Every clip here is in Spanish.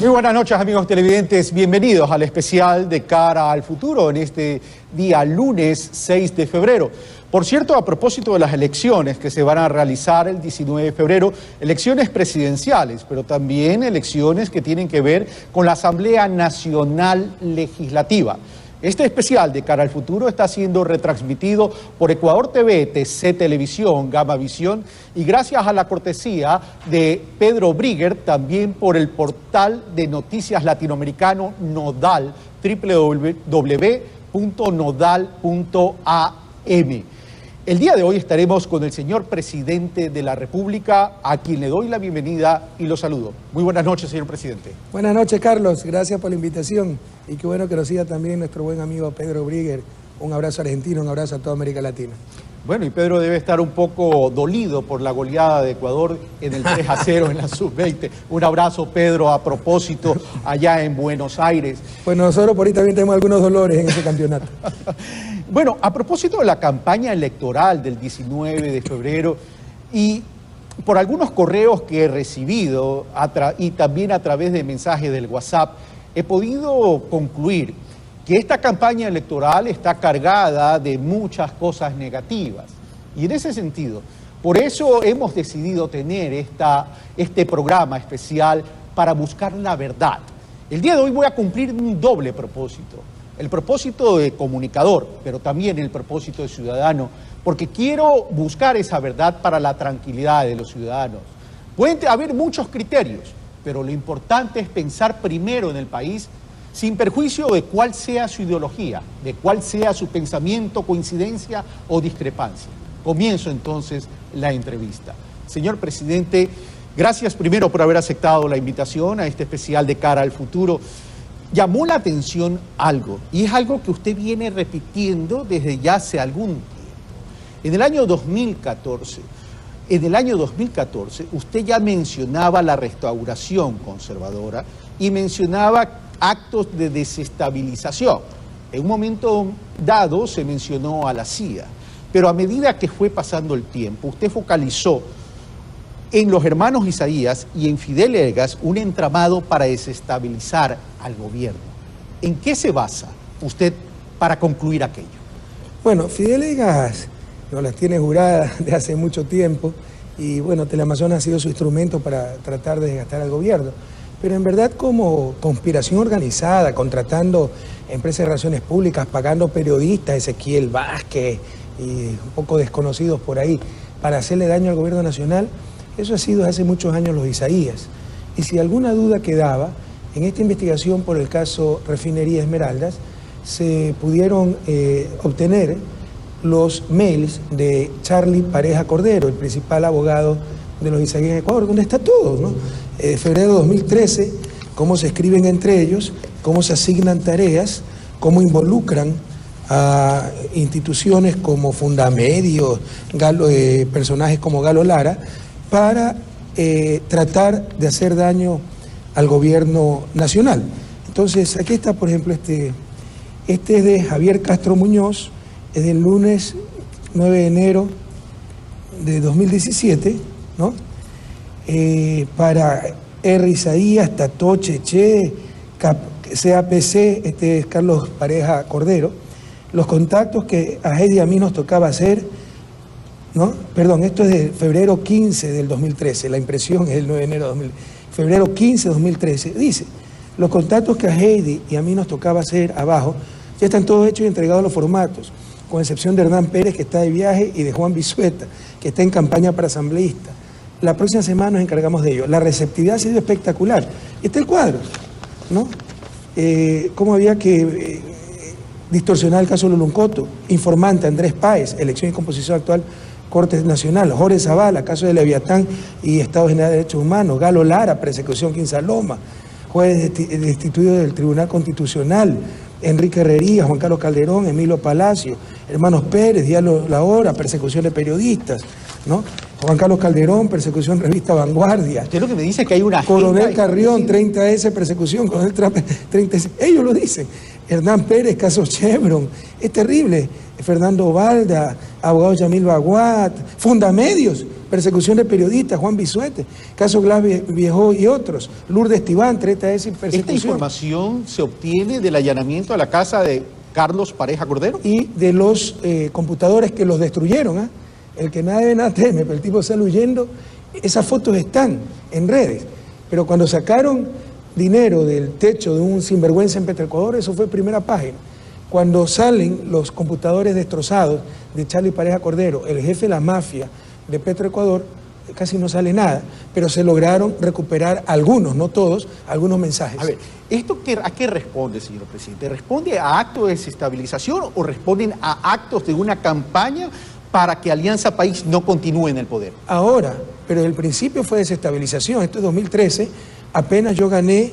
Muy buenas noches, amigos televidentes. Bienvenidos al especial de Cara al Futuro en este día lunes 6 de febrero. Por cierto, a propósito de las elecciones que se van a realizar el 19 de febrero, elecciones presidenciales, pero también elecciones que tienen que ver con la Asamblea Nacional Legislativa. Este especial de Cara al Futuro está siendo retransmitido por Ecuador TV, TC Televisión, Gama Visión y gracias a la cortesía de Pedro Brigger, también por el portal de noticias latinoamericano Nodal, www.nodal.am. El día de hoy estaremos con el señor presidente de la República, a quien le doy la bienvenida y lo saludo. Muy buenas noches, señor presidente. Buenas noches, Carlos. Gracias por la invitación. Y qué bueno que nos siga también nuestro buen amigo Pedro Brigger. Un abrazo argentino, un abrazo a toda América Latina. Bueno, y Pedro debe estar un poco dolido por la goleada de Ecuador en el 3-0 en la Sub-20. Un abrazo, Pedro, a propósito, allá en Buenos Aires. Pues nosotros por ahí también tenemos algunos dolores en ese campeonato. Bueno, a propósito de la campaña electoral del 19 de febrero y por algunos correos que he recibido y también a través de mensajes del WhatsApp, he podido concluir que esta campaña electoral está cargada de muchas cosas negativas. Y en ese sentido, por eso hemos decidido tener este programa especial para buscar la verdad. El día de hoy voy a cumplir un doble propósito. El propósito de comunicador, pero también el propósito de ciudadano, porque quiero buscar esa verdad para la tranquilidad de los ciudadanos. Pueden haber muchos criterios, pero lo importante es pensar primero en el país sin perjuicio de cuál sea su ideología, de cuál sea su pensamiento, coincidencia o discrepancia. Comienzo entonces la entrevista. Señor presidente, gracias primero por haber aceptado la invitación a este especial de Cara al Futuro. Llamó la atención algo, y es algo que usted viene repitiendo desde ya hace algún tiempo. En el año 2014, usted ya mencionaba la restauración conservadora y mencionaba actos de desestabilización. En un momento dado se mencionó a la CIA, pero a medida que fue pasando el tiempo, usted focalizó en los hermanos Isaías y en Fidel Egas un entramado para desestabilizar al gobierno. ¿En qué se basa usted para concluir aquello? Bueno, Fidel Egas nos las tiene juradas de hace mucho tiempo y bueno, Teleamazonas ha sido su instrumento para tratar de desgastar al gobierno. Pero en verdad como conspiración organizada, contratando empresas de relaciones públicas, pagando periodistas, Ezequiel Vázquez y un poco desconocidos por ahí, para hacerle daño al gobierno nacional, eso ha sido hace muchos años los Isaías. Y si alguna duda quedaba, en esta investigación por el caso Refinería Esmeraldas, se pudieron obtener los mails de Charlie Pareja Cordero, el principal abogado de los Isaías en Ecuador, donde está todo, ¿no? Febrero de 2013, cómo se escriben entre ellos, cómo se asignan tareas, cómo involucran a instituciones como Fundamedios, personajes como Galo Lara, para tratar de hacer daño al gobierno nacional. Entonces, aquí está, por ejemplo, este es de Javier Castro Muñoz, es del lunes 9 de enero de 2017, ¿no? Para R. Isaías, Tato, Cheche, CAPC, este es Carlos Pareja Cordero, los contactos que a Heidi y a mí nos tocaba hacer, ¿no? Perdón, esto es de febrero 15 del 2013, la impresión es el 9 de enero de febrero 15 de 2013, dice, los contactos que a Heidi y a mí nos tocaba hacer abajo, ya están todos hechos y entregados a los formatos, con excepción de Hernán Pérez, que está de viaje, y de Juan Bisueta, que está en campaña para asambleísta. La próxima semana nos encargamos de ello. La receptividad ha sido espectacular. Está el cuadro, ¿no? Cómo había que distorsionar el caso Luluncoto, informante Andrés Páez, elección y composición actual Corte Nacional, Jorge Zavala, caso de Leviatán y Estado General de Derechos Humanos, Galo Lara, persecución Quinsaloma, juez destituido del Tribunal Constitucional, Enrique Herrería, Juan Carlos Calderón, Emilio Palacio, Hermanos Pérez, Diálogo La Hora, persecución de periodistas, ¿no? Juan Carlos Calderón, persecución revista Vanguardia. Usted lo que me dice que hay una Coronel Carrión, 30S, persecución, Coronel Trump, 30S. Ellos lo dicen. Hernán Pérez, caso Chevron. Es terrible. Fernando Valda, abogado Yamil Baguat, Fundamedios. persecución de periodistas, Juan Bisuete, caso Glass Viejo y otros, Lourdes Tibán, treta de persecución. ¿Esta información se obtiene del allanamiento a la casa de Carlos Pareja Cordero? Y de los computadores que los destruyeron, ¿eh? El que nada debe, nada teme, pero el tipo sale huyendo. Esas fotos están en redes, pero cuando sacaron dinero del techo de un sinvergüenza en Petroecuador, eso fue primera página. Cuando salen los computadores destrozados de Charlie Pareja Cordero, el jefe de la mafia de Petroecuador, casi no sale nada, pero se lograron recuperar algunos, no todos, algunos mensajes. A ver, ¿esto a qué responde, señor presidente? ¿Responde a actos de desestabilización o responden a actos de una campaña para que Alianza País no continúe en el poder? Ahora, pero el principio fue desestabilización. Esto es 2013, apenas yo gané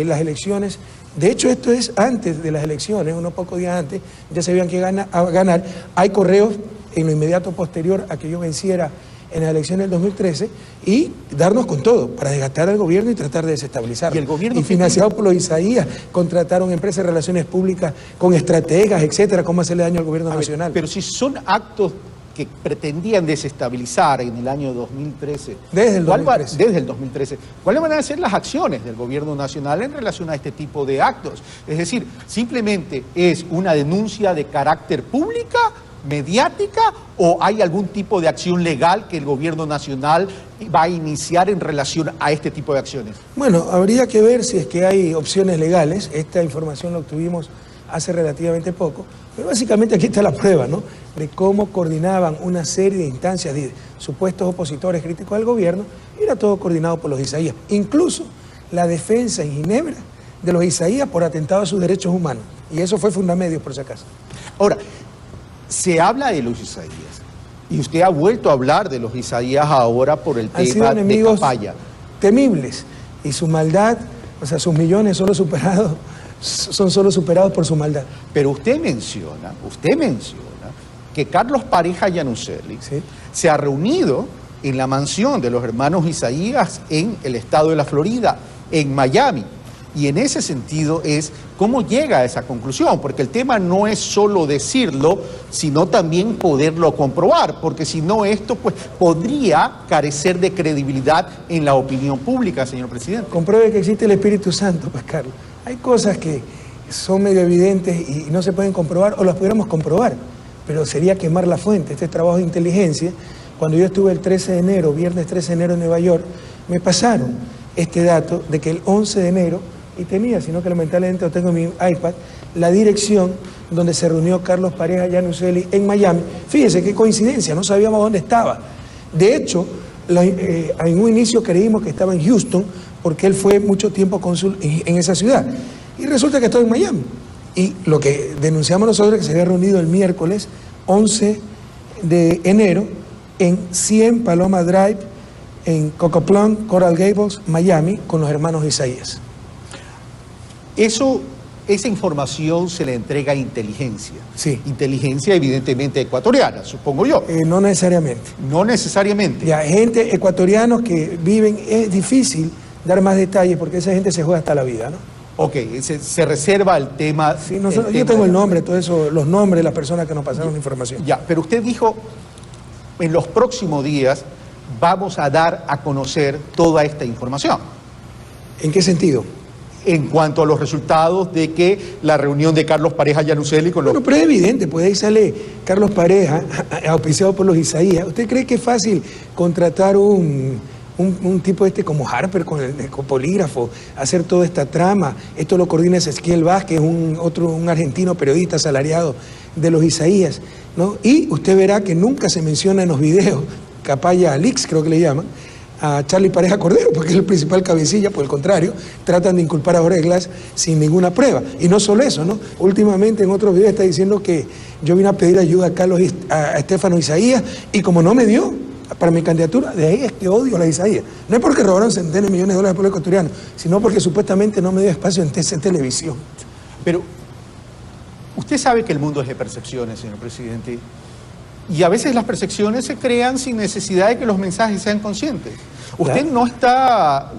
las elecciones. De hecho, esto es antes de las elecciones, unos pocos días antes, ya sabían que ganar. Hay correos en lo inmediato posterior a que yo venciera en las elecciones del 2013 y darnos con todo para desgastar al gobierno y tratar de desestabilizarlo. ¿Y el gobierno? Y financiado por los Isaías, contrataron empresas de relaciones públicas con estrategas, etcétera, cómo hacerle daño al gobierno nacional. Pero si son actos que pretendían desestabilizar en el año 2013. Desde el 2013. Desde el 2013. ¿Cuáles van a ser las acciones del gobierno nacional en relación a este tipo de actos? Es decir, simplemente es una denuncia de carácter pública, mediática, o hay algún tipo de acción legal que el gobierno nacional va a iniciar en relación a este tipo de acciones. Bueno, habría que ver si es que hay opciones legales. Esta información la obtuvimos hace relativamente poco, pero básicamente aquí está la prueba, ¿no?, de cómo coordinaban una serie de instancias de supuestos opositores críticos al gobierno. Era todo coordinado por los Isaías, incluso la defensa en Ginebra de los Isaías por atentado a sus derechos humanos, y eso fue Fundamedios, por si acaso. Ahora, se habla de los Isaías, y usted ha vuelto a hablar de los Isaías ahora por el tema de Capaya. Temibles, y su maldad, o sea, sus millones son solo superados por su maldad. Pero usted menciona que Carlos Pareja Yanuseli, ¿sí?, se ha reunido en la mansión de los hermanos Isaías en el estado de la Florida, en Miami. Y en ese sentido es cómo llega a esa conclusión, porque el tema no es solo decirlo, sino también poderlo comprobar, porque si no esto pues podría carecer de credibilidad en la opinión pública, señor presidente. Compruebe que existe el Espíritu Santo, pues, Carlos. Hay cosas que son medio evidentes y no se pueden comprobar, o las pudiéramos comprobar, pero sería quemar la fuente. Este es trabajo de inteligencia. Cuando yo estuve el 13 de enero, viernes 13 de enero en Nueva York, me pasaron este dato de que el 11 de enero, y tenía, sino que lamentablemente lo tengo en mi iPad, la dirección donde se reunió Carlos Pareja Yanuseli en Miami. Fíjese qué coincidencia, no sabíamos dónde estaba. De hecho, en un inicio creímos que estaba en Houston, porque él fue mucho tiempo cónsul en esa ciudad. Y resulta que estaba en Miami. Y lo que denunciamos nosotros es que se había reunido el miércoles 11 de enero en 100 Paloma Drive, en Cocoplum, Coral Gables, Miami, con los hermanos Isaías. Esa información se le entrega a inteligencia. Sí. Inteligencia evidentemente ecuatoriana, supongo yo. No necesariamente. No necesariamente. Ya, gente ecuatorianos que viven, es difícil dar más detalles porque esa gente se juega hasta la vida, ¿no? Ok, se reserva el tema. Sí, yo tengo el nombre, todo eso, los nombres de las personas que nos pasaron la información. Ya, pero usted dijo, en los próximos días vamos a dar a conocer toda esta información. ¿En qué sentido? En cuanto a los resultados de que la reunión de Carlos Pareja Yanuseli con los... Bueno, pero es evidente, pues ahí sale Carlos Pareja, auspiciado por los Isaías. ¿Usted cree que es fácil contratar un tipo como Harper con el polígrafo, hacer toda esta trama? Esto lo coordina Ezequiel Vázquez, un argentino periodista asalariado de los Isaías, ¿no? Y usted verá que nunca se menciona en los videos, Capaya Leaks creo que le llaman, a Charlie Pareja Cordero, porque es el principal cabecilla. Por el contrario, tratan de inculpar a Jorge Glass sin ninguna prueba. Y no solo eso, ¿no? Últimamente en otros videos está diciendo que yo vine a pedir ayuda a Estefano Isaías, y como no me dio para mi candidatura, de ahí es que odio a la Isaías. No es porque robaron centenas de millones de dólares al pueblo ecuatoriano, sino porque supuestamente no me dio espacio en televisión. Pero usted sabe que el mundo es de percepciones, señor presidente. Y a veces las percepciones se crean sin necesidad de que los mensajes sean conscientes. Usted no está... ¿A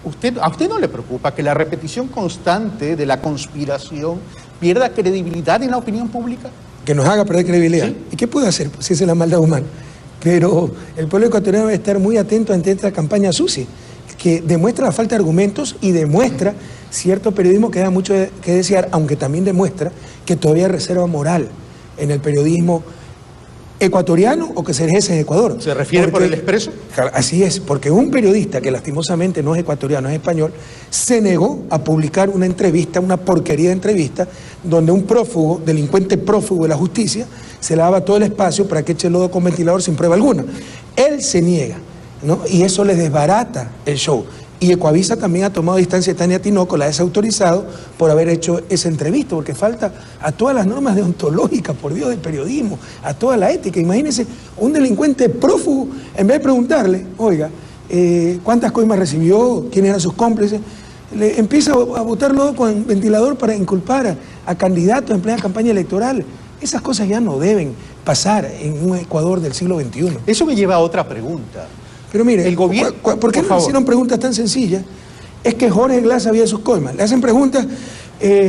usted no le preocupa que la repetición constante de la conspiración pierda credibilidad en la opinión pública? Que nos haga perder credibilidad. ¿Sí? ¿Y qué puede hacer si esa es la maldad humana? pero el pueblo ecuatoriano debe estar muy atento ante esta campaña sucia, que demuestra la falta de argumentos y demuestra cierto periodismo que da mucho que desear, aunque también demuestra que todavía hay reserva moral en el periodismo ecuatoriano o que se ejerce en Ecuador. ¿Se refiere por el Expreso? Así es, porque un periodista que lastimosamente no es ecuatoriano, es español, se negó a publicar una entrevista, una porquería de entrevista, donde un prófugo, delincuente prófugo de la justicia, se le daba todo el espacio para que eche lodo con ventilador sin prueba alguna. Él se niega, ¿no? Y eso le desbarata el show. Y Ecuavisa también ha tomado distancia de Tania Tinoco, la ha desautorizado por haber hecho esa entrevista, porque falta a todas las normas deontológicas, por Dios, del periodismo, a toda la ética. Imagínense, un delincuente prófugo, en vez de preguntarle, oiga, ¿cuántas coimas recibió? ¿Quiénes eran sus cómplices? Le empieza a botar lodo con ventilador para inculpar a candidatos en plena campaña electoral. Esas cosas ya no deben pasar en un Ecuador del siglo XXI. Eso me lleva a otra pregunta. Pero mire, el gobierno, ¿por qué no le hicieron preguntas tan sencillas? Es que Jorge Glass sabía sus coimas. Le hacen preguntas,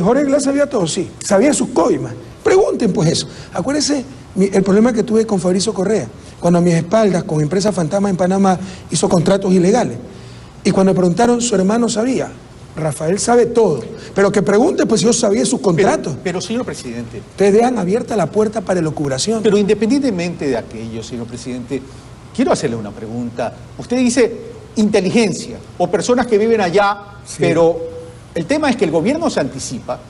Jorge Glass sabía todo, sí, sabía sus coimas. Pregunten pues eso. Acuérdense el problema que tuve con Fabricio Correa, cuando a mis espaldas, con Empresa Fantasma en Panamá, hizo contratos ilegales. Y cuando me preguntaron, su hermano sabía. Rafael sabe todo. Pero que pregunte, pues yo sabía sus contratos. Pero señor presidente. Ustedes dejan abierta la puerta para elucubración. Pero independientemente de aquello, señor presidente, quiero hacerle una pregunta. Usted dice inteligencia o personas que viven allá, sí, pero el tema es que el gobierno se anticipa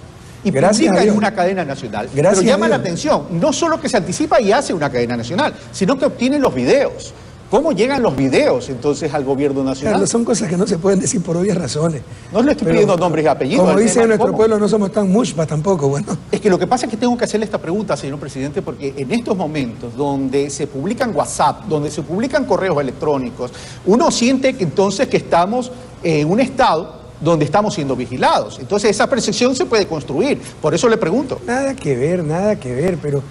y publica en una cadena nacional. Pero llama la atención, no solo que se anticipa y hace una cadena nacional, sino que obtiene los videos. ¿Cómo llegan los videos entonces al gobierno nacional? Claro, son cosas que no se pueden decir por obvias razones. No le estoy pidiendo nombres y apellidos. Como dice nuestro pueblo, no somos tan mushpa tampoco, bueno. Es que lo que pasa es que tengo que hacerle esta pregunta, señor presidente, porque en estos momentos donde se publican WhatsApp, donde se publican correos electrónicos, uno siente que entonces que estamos en un estado donde estamos siendo vigilados. Entonces esa percepción se puede construir. Por eso le pregunto. Nada que ver, pero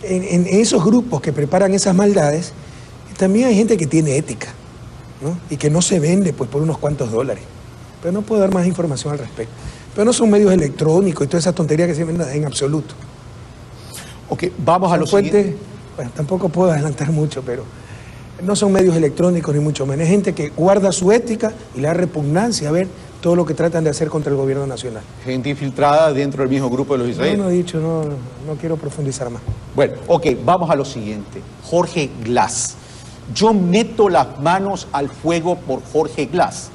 en esos grupos que preparan esas maldades, también hay gente que tiene ética, ¿no? Y que no se vende pues por unos cuantos dólares. Pero no puedo dar más información al respecto. Pero no son medios electrónicos y toda esa tontería que se venden en absoluto. Ok, vamos a lo siguiente. Bueno, tampoco puedo adelantar mucho, pero no son medios electrónicos ni mucho menos. Es gente que guarda su ética y le da repugnancia a ver todo lo que tratan de hacer contra el gobierno nacional. Gente infiltrada dentro del mismo grupo de los israelíes. No he dicho, no quiero profundizar más. Bueno, ok, vamos a lo siguiente. Jorge Glass. Yo meto las manos al fuego por Jorge Glass.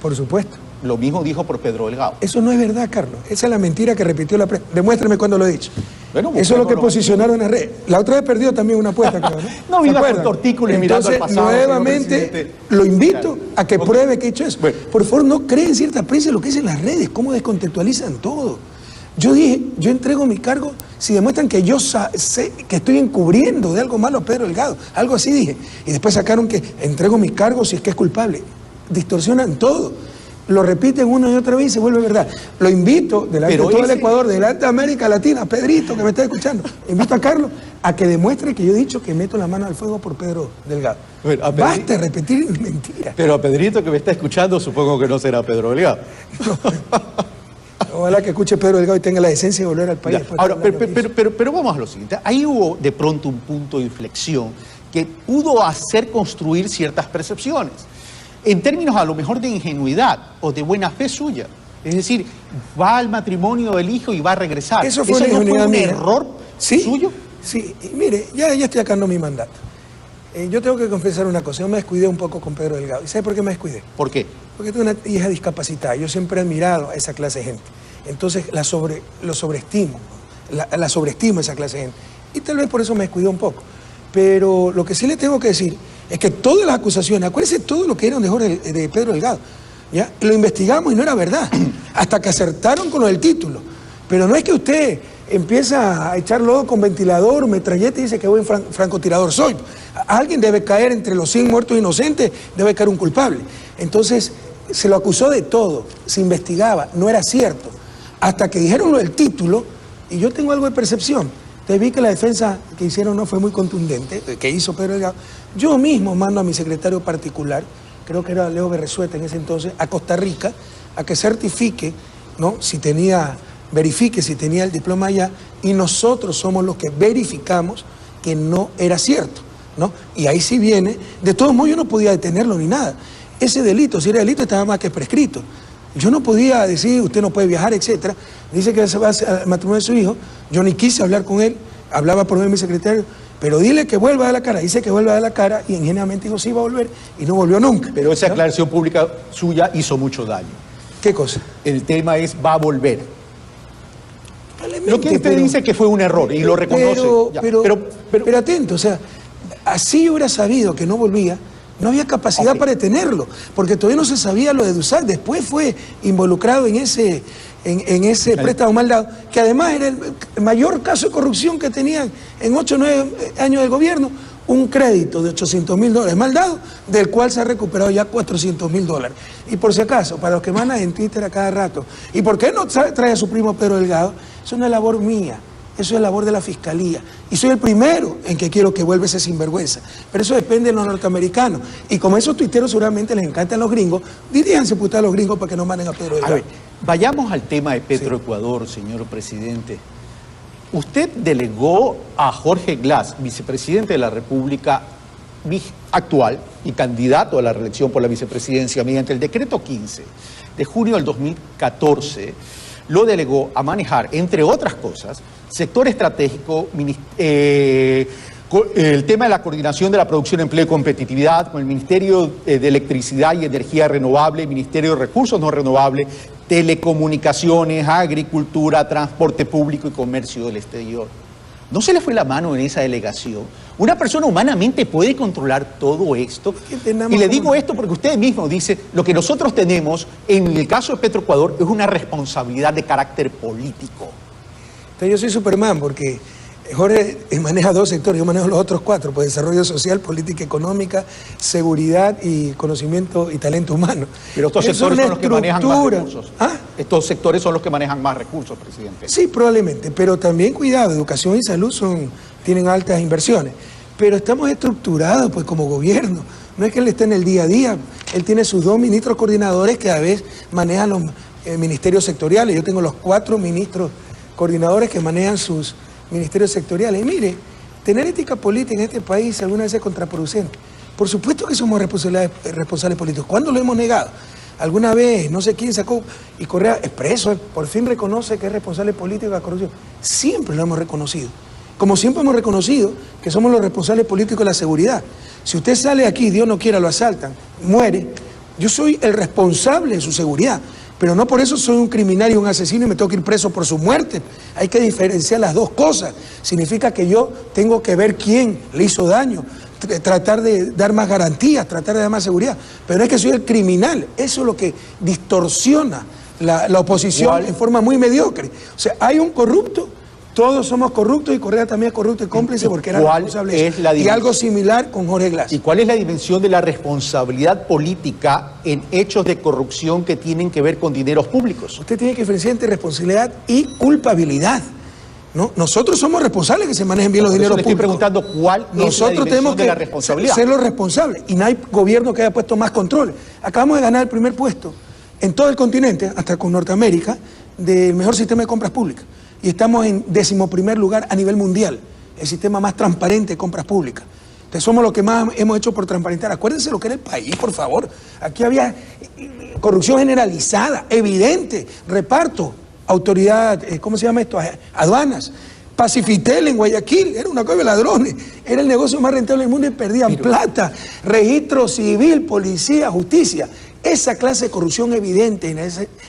Por supuesto. Lo mismo dijo por Pedro Delgado. Eso no es verdad, Carlos. Esa es la mentira que repitió la prensa. Demuéstrame cuándo lo he dicho. Bueno, eso es lo que posicionaron en la red. La otra vez perdió también una apuesta, creo, ¿no? No viva con tortícolis mirando al pasado. Nuevamente lo invito a que pruebe que he hecho eso. Bueno. Por favor, no creen cierta prensa lo que dicen las redes, cómo descontextualizan todo. Yo dije, yo entrego mi cargo si demuestran que yo sé que estoy encubriendo de algo malo a Pedro Delgado. Algo así dije. Y después sacaron que entrego mi cargo si es que es culpable. Distorsionan todo. Lo repiten una y otra vez y se vuelve verdad. Lo invito, delante de todo el Ecuador, delante de América Latina, Pedrito, que me está escuchando, invito a Carlos a que demuestre que yo he dicho que meto la mano al fuego por Pedro Delgado. Bueno, basta de repetir mentiras. Pero a Pedrito que me está escuchando, supongo que no será Pedro Delgado. Ojalá que escuche Pedro Delgado y tenga la decencia de volver al país. Ahora, pero vamos a lo siguiente. Ahí hubo de pronto un punto de inflexión que pudo hacer construir ciertas percepciones. En términos a lo mejor de ingenuidad o de buena fe suya. Es decir, va al matrimonio del hijo y va a regresar. ¿Eso fue un error suyo? Sí, y mire, ya estoy acabando mi mandato. Yo tengo que confesar una cosa, yo me descuidé un poco con Pedro Delgado. ¿Y sabe por qué me descuidé? ¿Por qué? Porque tengo una hija discapacitada. Yo siempre he admirado a esa clase de gente. Entonces lo sobreestimo, la sobreestimo a esa clase de gente. Y tal vez por eso me descuidé un poco. Pero lo que sí le tengo que decir es que todas las acusaciones, acuérdense todo lo que eran de Pedro Delgado, ¿ya? Lo investigamos y no era verdad, hasta que acertaron con lo del título. Pero no es que usted empieza a echar lodo con ventilador, metralleta y dice que buen francotirador soy. Alguien debe caer entre los 100 muertos inocentes, debe caer un culpable. Entonces, se lo acusó de todo, se investigaba, no era cierto. Hasta que dijeron lo del título, y yo tengo algo de percepción. Te vi que la defensa que hicieron no fue muy contundente, que hizo Pedro Delgado. Yo mismo mando a mi secretario particular, creo que era Leo Berresueta en ese entonces, a Costa Rica, a que certifique, ¿no? Verifique si tenía el diploma allá, y nosotros somos los que verificamos que no era cierto. ¿no? Y ahí sí viene. De todos modos, yo no podía detenerlo ni nada. Ese delito, si era delito, estaba más que prescrito. Yo no podía decir, usted no puede viajar, etcétera. Dice que se va al matrimonio de su hijo. Yo ni quise hablar con él. Hablaba por medio de mi secretario. Pero dile que vuelva a dar la cara. Dice que vuelva a dar la cara y ingenuamente dijo sí iba a volver y no volvió nunca. Pero esa aclaración pública suya hizo mucho daño. ¿Qué cosa? El tema es, va a volver. Probablemente, Lo que usted dice que fue un error y lo reconoce. Pero atento, o sea, así hubiera sabido que no volvía, no había capacidad para detenerlo, porque todavía no se sabía lo de Dussart. Después fue involucrado en ese préstamo mal dado, que además era el mayor caso de corrupción que tenían en 8 o 9 años de gobierno, un crédito de $800.000 mal dado, del cual se ha recuperado ya $400.000. Y por si acaso, para los que mandan en Twitter a cada rato, ¿y por qué no trae a su primo Pedro Delgado? Eso no es labor mía, eso es labor de la Fiscalía. Y soy el primero en que quiero que vuelva ese sinvergüenza. Pero eso depende de los norteamericanos. Y como esos tuiteros seguramente les encantan los gringos, diríjanse puta a los gringos para que no manden a Pedro Delgado. A ver, vayamos al tema de Petroecuador, señor presidente. Usted delegó a Jorge Glass, vicepresidente de la República actual y candidato a la reelección por la vicepresidencia, mediante el decreto 15 de junio del 2014, lo delegó a manejar, entre otras cosas, sector estratégico, el tema de la coordinación de la producción, empleo y competitividad, con el Ministerio de Electricidad y Energía Renovable, Ministerio de Recursos No Renovables, telecomunicaciones, agricultura, transporte público y comercio del exterior. ¿No se le fue la mano en esa delegación? ¿Una persona humanamente puede controlar todo esto? Y le digo esto porque usted mismo dice, lo que nosotros tenemos en el caso de Petroecuador es una responsabilidad de carácter político. Entonces yo soy Superman porque Jorge maneja 2 sectores, yo manejo los otros 4, pues desarrollo social, política económica, seguridad y conocimiento y talento humano. Pero estos sectores son los que manejan más recursos. ¿Ah? Estos sectores son los que manejan más recursos, presidente. Sí, probablemente, pero también cuidado, educación y salud tienen altas inversiones. Pero estamos estructurados pues como gobierno, no es que él esté en el día a día, él tiene sus 2 ministros coordinadores que a veces manejan los ministerios sectoriales. Yo tengo los 4 ministros coordinadores que manejan sus ministerios sectoriales. Y mire, tener ética política en este país alguna vez es contraproducente. Por supuesto que somos responsables políticos. ¿Cuándo lo hemos negado? Alguna vez, no sé quién sacó, y Correa Expreso, por fin reconoce que es responsable político de la corrupción. Siempre lo hemos reconocido. Como siempre hemos reconocido que somos los responsables políticos de la seguridad. Si usted sale aquí, Dios no quiera, lo asaltan, muere, yo soy el responsable de su seguridad. Pero no por eso soy un criminal y un asesino y me tengo que ir preso por su muerte. Hay que diferenciar las dos cosas. Significa que yo tengo que ver quién le hizo daño, tratar de dar más garantías, tratar de dar más seguridad. Pero no es que soy el criminal. Eso es lo que distorsiona la oposición en forma muy mediocre. O sea, hay un corrupto, todos somos corruptos y Correa también es corrupto y cómplice porque era responsable. Y algo similar con Jorge Glass. ¿Y cuál es la dimensión de la responsabilidad política en hechos de corrupción que tienen que ver con dineros públicos? Usted tiene que diferenciar entre responsabilidad y culpabilidad, ¿no? Nosotros somos responsables de que se manejen bien los dineros públicos. Estoy preguntando cuál es la dimensión de la responsabilidad. Ser los responsables y no hay gobierno que haya puesto más control. Acabamos de ganar el primer puesto en todo el continente, hasta con Norteamérica, del mejor sistema de compras públicas. Y estamos en 11º lugar a nivel mundial, el sistema más transparente de compras públicas. Entonces somos los que más hemos hecho por transparentar. Acuérdense lo que era el país, por favor. Aquí había corrupción generalizada, evidente, reparto, autoridad, ¿cómo se llama esto? Aduanas. Pacifitel en Guayaquil, era una cosa de ladrones, era el negocio más rentable del mundo y perdían plata. Registro civil, policía, justicia. Esa clase de corrupción evidente,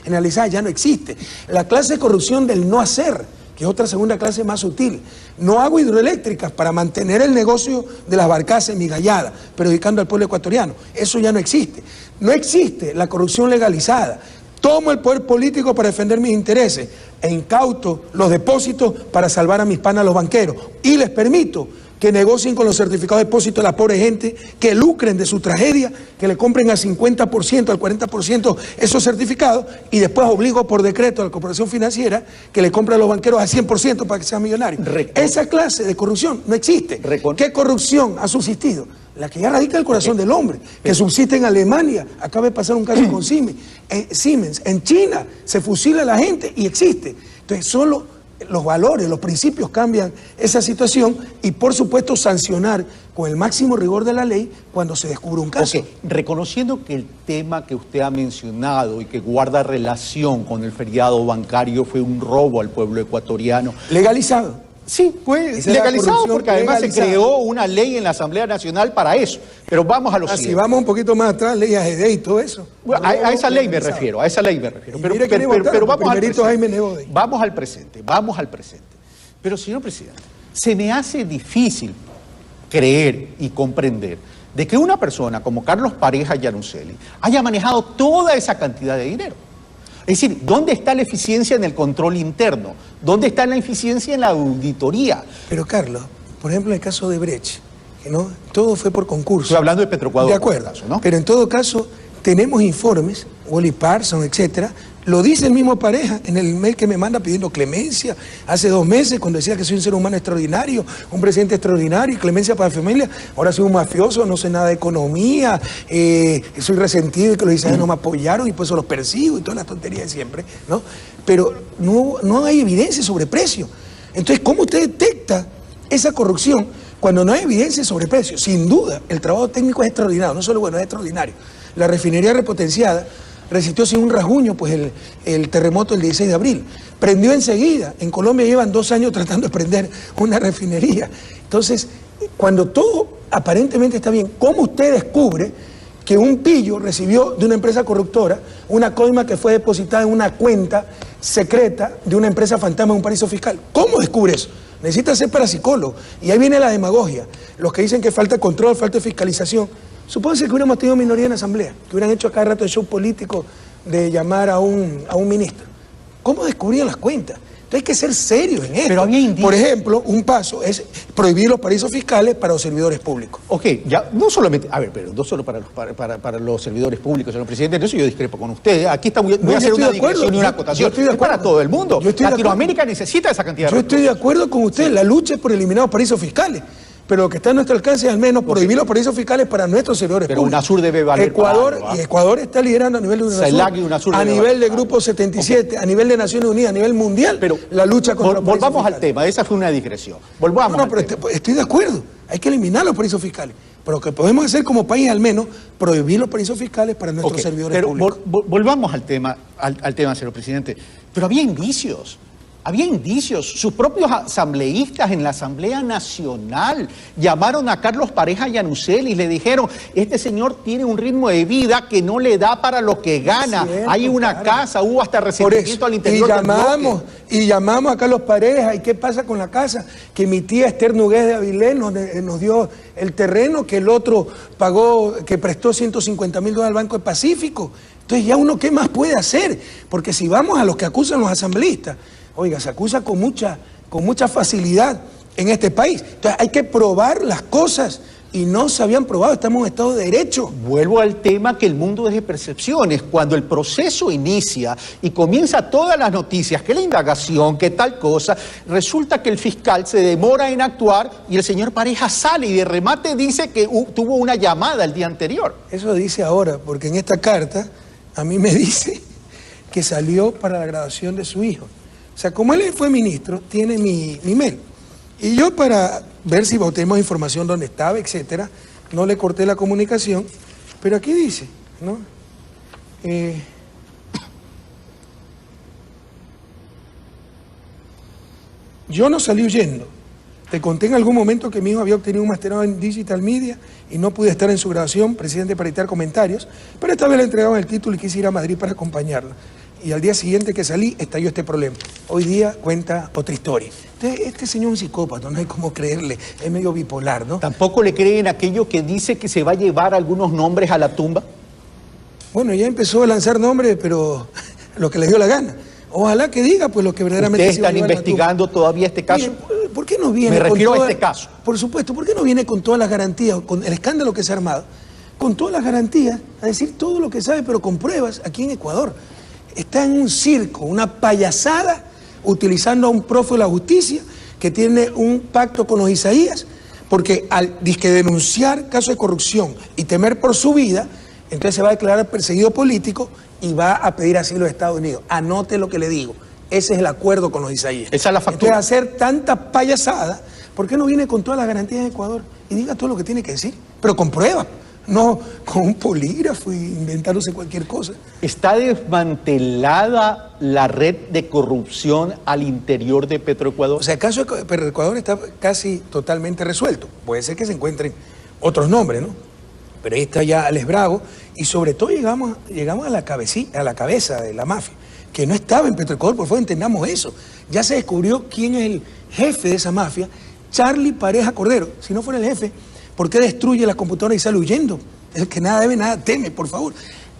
generalizada, ya no existe. La clase de corrupción del no hacer, que es otra segunda clase más sutil. No hago hidroeléctricas para mantener el negocio de las barcazas emigalladas, perjudicando al pueblo ecuatoriano. Eso ya no existe. No existe la corrupción legalizada. Tomo el poder político para defender mis intereses e incauto los depósitos para salvar a mis panas los banqueros. Y les permito que negocien con los certificados de depósito de la pobre gente, que lucren de su tragedia, que le compren al 50%, al 40% esos certificados y después obligo por decreto a la corporación financiera que le compre a los banqueros al 100% para que sean millonarios. Esa clase de corrupción no existe. ¿Qué corrupción ha subsistido? La que ya radica en el corazón del hombre, que subsiste en Alemania. Acaba de pasar un caso con Siemens. En China se fusila a la gente y existe. Entonces solo los valores, los principios cambian esa situación y por supuesto sancionar con el máximo rigor de la ley cuando se descubre un caso. Okay. Reconociendo que el tema que usted ha mencionado y que guarda relación con el feriado bancario fue un robo al pueblo ecuatoriano. Legalizado. Sí, fue legalizado porque además se creó una ley en la Asamblea Nacional para eso. Pero vamos a lo siguiente. Si vamos un poquito más atrás, ley AGD y todo eso. Bueno, a esa ley me refiero, a esa ley me refiero. Pero vamos al presente. Pero, señor presidente, se me hace difícil creer y comprender de que una persona como Carlos Pareja Yanuzeli haya manejado toda esa cantidad de dinero. Es decir, ¿dónde está la eficiencia en el control interno? ¿Dónde está la eficiencia en la auditoría? Pero, Carlos, por ejemplo, en el caso de Brecht, ¿no? Todo fue por concurso. Estoy hablando de Petroecuador. De acuerdo, ¿no? Pero en todo caso, tenemos informes, Wally Parsons, etcétera. Lo dice el mismo Pareja en el mail que me manda pidiendo clemencia hace 2 meses, cuando decía que soy un ser humano extraordinario, un presidente extraordinario y clemencia para la familia. Ahora soy un mafioso, no sé nada de economía, soy resentido y que los israelíes no me apoyaron y por eso los persigo y todas las tonterías de siempre, ¿no? Pero no hay evidencia sobre precio. Entonces, ¿cómo usted detecta esa corrupción cuando no hay evidencia sobre precio? Sin duda, el trabajo técnico es extraordinario, no solo bueno, es extraordinario. La refinería repotenciada resistió sin un rasguño pues el terremoto del 16 de abril. Prendió enseguida. En Colombia llevan 2 años tratando de prender una refinería. Entonces, cuando todo aparentemente está bien, ¿cómo usted descubre que un pillo recibió de una empresa corruptora una coima que fue depositada en una cuenta secreta de una empresa fantasma en un paraíso fiscal? ¿Cómo descubre eso? Necesita ser parapsicólogo. Y ahí viene la demagogia. Los que dicen que falta control, falta fiscalización. Supóngase que hubiéramos tenido minoría en la Asamblea, que hubieran hecho a cada rato el show político de llamar a un ministro. ¿Cómo descubrían las cuentas? Entonces hay que ser serios en esto. Pero había indicios. Por ejemplo, un paso es prohibir los paraísos fiscales para los servidores públicos. Ok, ya, no solamente, a ver, pero no solo para los servidores públicos, señor presidente, entonces yo discrepo con usted. Aquí voy a hacer una digresión y una acotación. Es para todo el mundo. Latinoamérica necesita esa cantidad de recursos. Yo estoy de acuerdo con usted, la lucha es por eliminar los paraísos fiscales. Pero lo que está a nuestro alcance es al menos prohibir los paraísos fiscales para nuestros servidores públicos. Pero UNASUR debe valer Ecuador está liderando a nivel de UNASUR, a nivel de Grupo 77, a nivel de Naciones Unidas, a nivel mundial, pero la lucha contra los paraísos fiscales. Volvamos al tema, esa fue una digresión. Volvamos al tema. Estoy de acuerdo, hay que eliminar los paraísos fiscales. Pero lo que podemos hacer como país al menos, prohibir los paraísos fiscales para nuestros servidores públicos. Volvamos al tema, señor presidente. Pero había indicios. Había indicios, sus propios asambleístas en la Asamblea Nacional llamaron a Carlos Pareja Yanuzeli y le dijeron, este señor tiene un ritmo de vida que no le da para lo que gana, hay una casa, hubo hasta resentimiento al interior del bloque. Y llamamos a Carlos Pareja, ¿y qué pasa con la casa? Que mi tía Esther Nogués de Avilés nos dio el terreno, que el otro pagó, que prestó $150.000 al Banco del Pacífico. Entonces ya uno, ¿qué más puede hacer? Porque si vamos a los que acusan los asambleístas, oiga, se acusa con mucha facilidad en este país. Entonces hay que probar las cosas y no se habían probado, estamos en Estado de Derecho. Vuelvo al tema que el mundo es de percepciones. Cuando el proceso inicia y comienza todas las noticias, que la indagación, que tal cosa, resulta que el fiscal se demora en actuar y el señor Pareja sale y de remate dice que tuvo una llamada el día anterior. Eso dice ahora, porque en esta carta a mí me dice que salió para la graduación de su hijo. O sea, como él fue ministro, tiene mi mail. Y yo, para ver si tenemos información dónde estaba, etcétera, no le corté la comunicación, pero aquí dice, ¿no? Yo no salí huyendo. Te conté en algún momento que mi hijo había obtenido un masterado en Digital Media y no pude estar en su graduación, presidente, para dictar comentarios, pero esta vez le entregaron el título y quise ir a Madrid para acompañarla. Y al día siguiente que salí, estalló este problema. Hoy día cuenta otra historia. Entonces, este señor es un psicópata, no hay cómo creerle, es medio bipolar, ¿no? ¿Tampoco le creen aquello que dice que se va a llevar algunos nombres a la tumba? Bueno, ya empezó a lanzar nombres, pero lo que le dio la gana. Ojalá que diga pues lo que verdaderamente... ¿Ustedes están investigando todavía este caso? Mire, ¿por qué no viene? Me refiero a este caso. Por supuesto, ¿por qué no viene con todas las garantías, con el escándalo que se ha armado, con todas las garantías, a decir todo lo que sabe, pero con pruebas aquí en Ecuador? Está en un circo, una payasada, utilizando a un prófugo de la justicia que tiene un pacto con los Isaías, porque al disque denunciar casos de corrupción y temer por su vida, entonces se va a declarar perseguido político y va a pedir asilo a Estados Unidos. Anote lo que le digo. Ese es el acuerdo con los isaías. Esa es la factura. Entonces, hacer tanta payasada, ¿por qué no viene con todas las garantías de Ecuador y diga todo lo que tiene que decir? Pero con pruebas, no con un polígrafo y inventándose cualquier cosa. ¿Está desmantelada la red de corrupción al interior de Petroecuador? O sea, el caso de Petroecuador está casi totalmente resuelto. Puede ser que se encuentren otros nombres, ¿no? Pero ahí está ya Alex Bravo y sobre todo llegamos a la cabeza de la mafia, que no estaba en Petroecuador, por favor entendamos eso. Ya se descubrió quién es el jefe de esa mafia, Charlie Pareja Cordero. Si no fuera el jefe, ¿por qué destruye las computadoras y sale huyendo? El que nada debe, nada teme, por favor.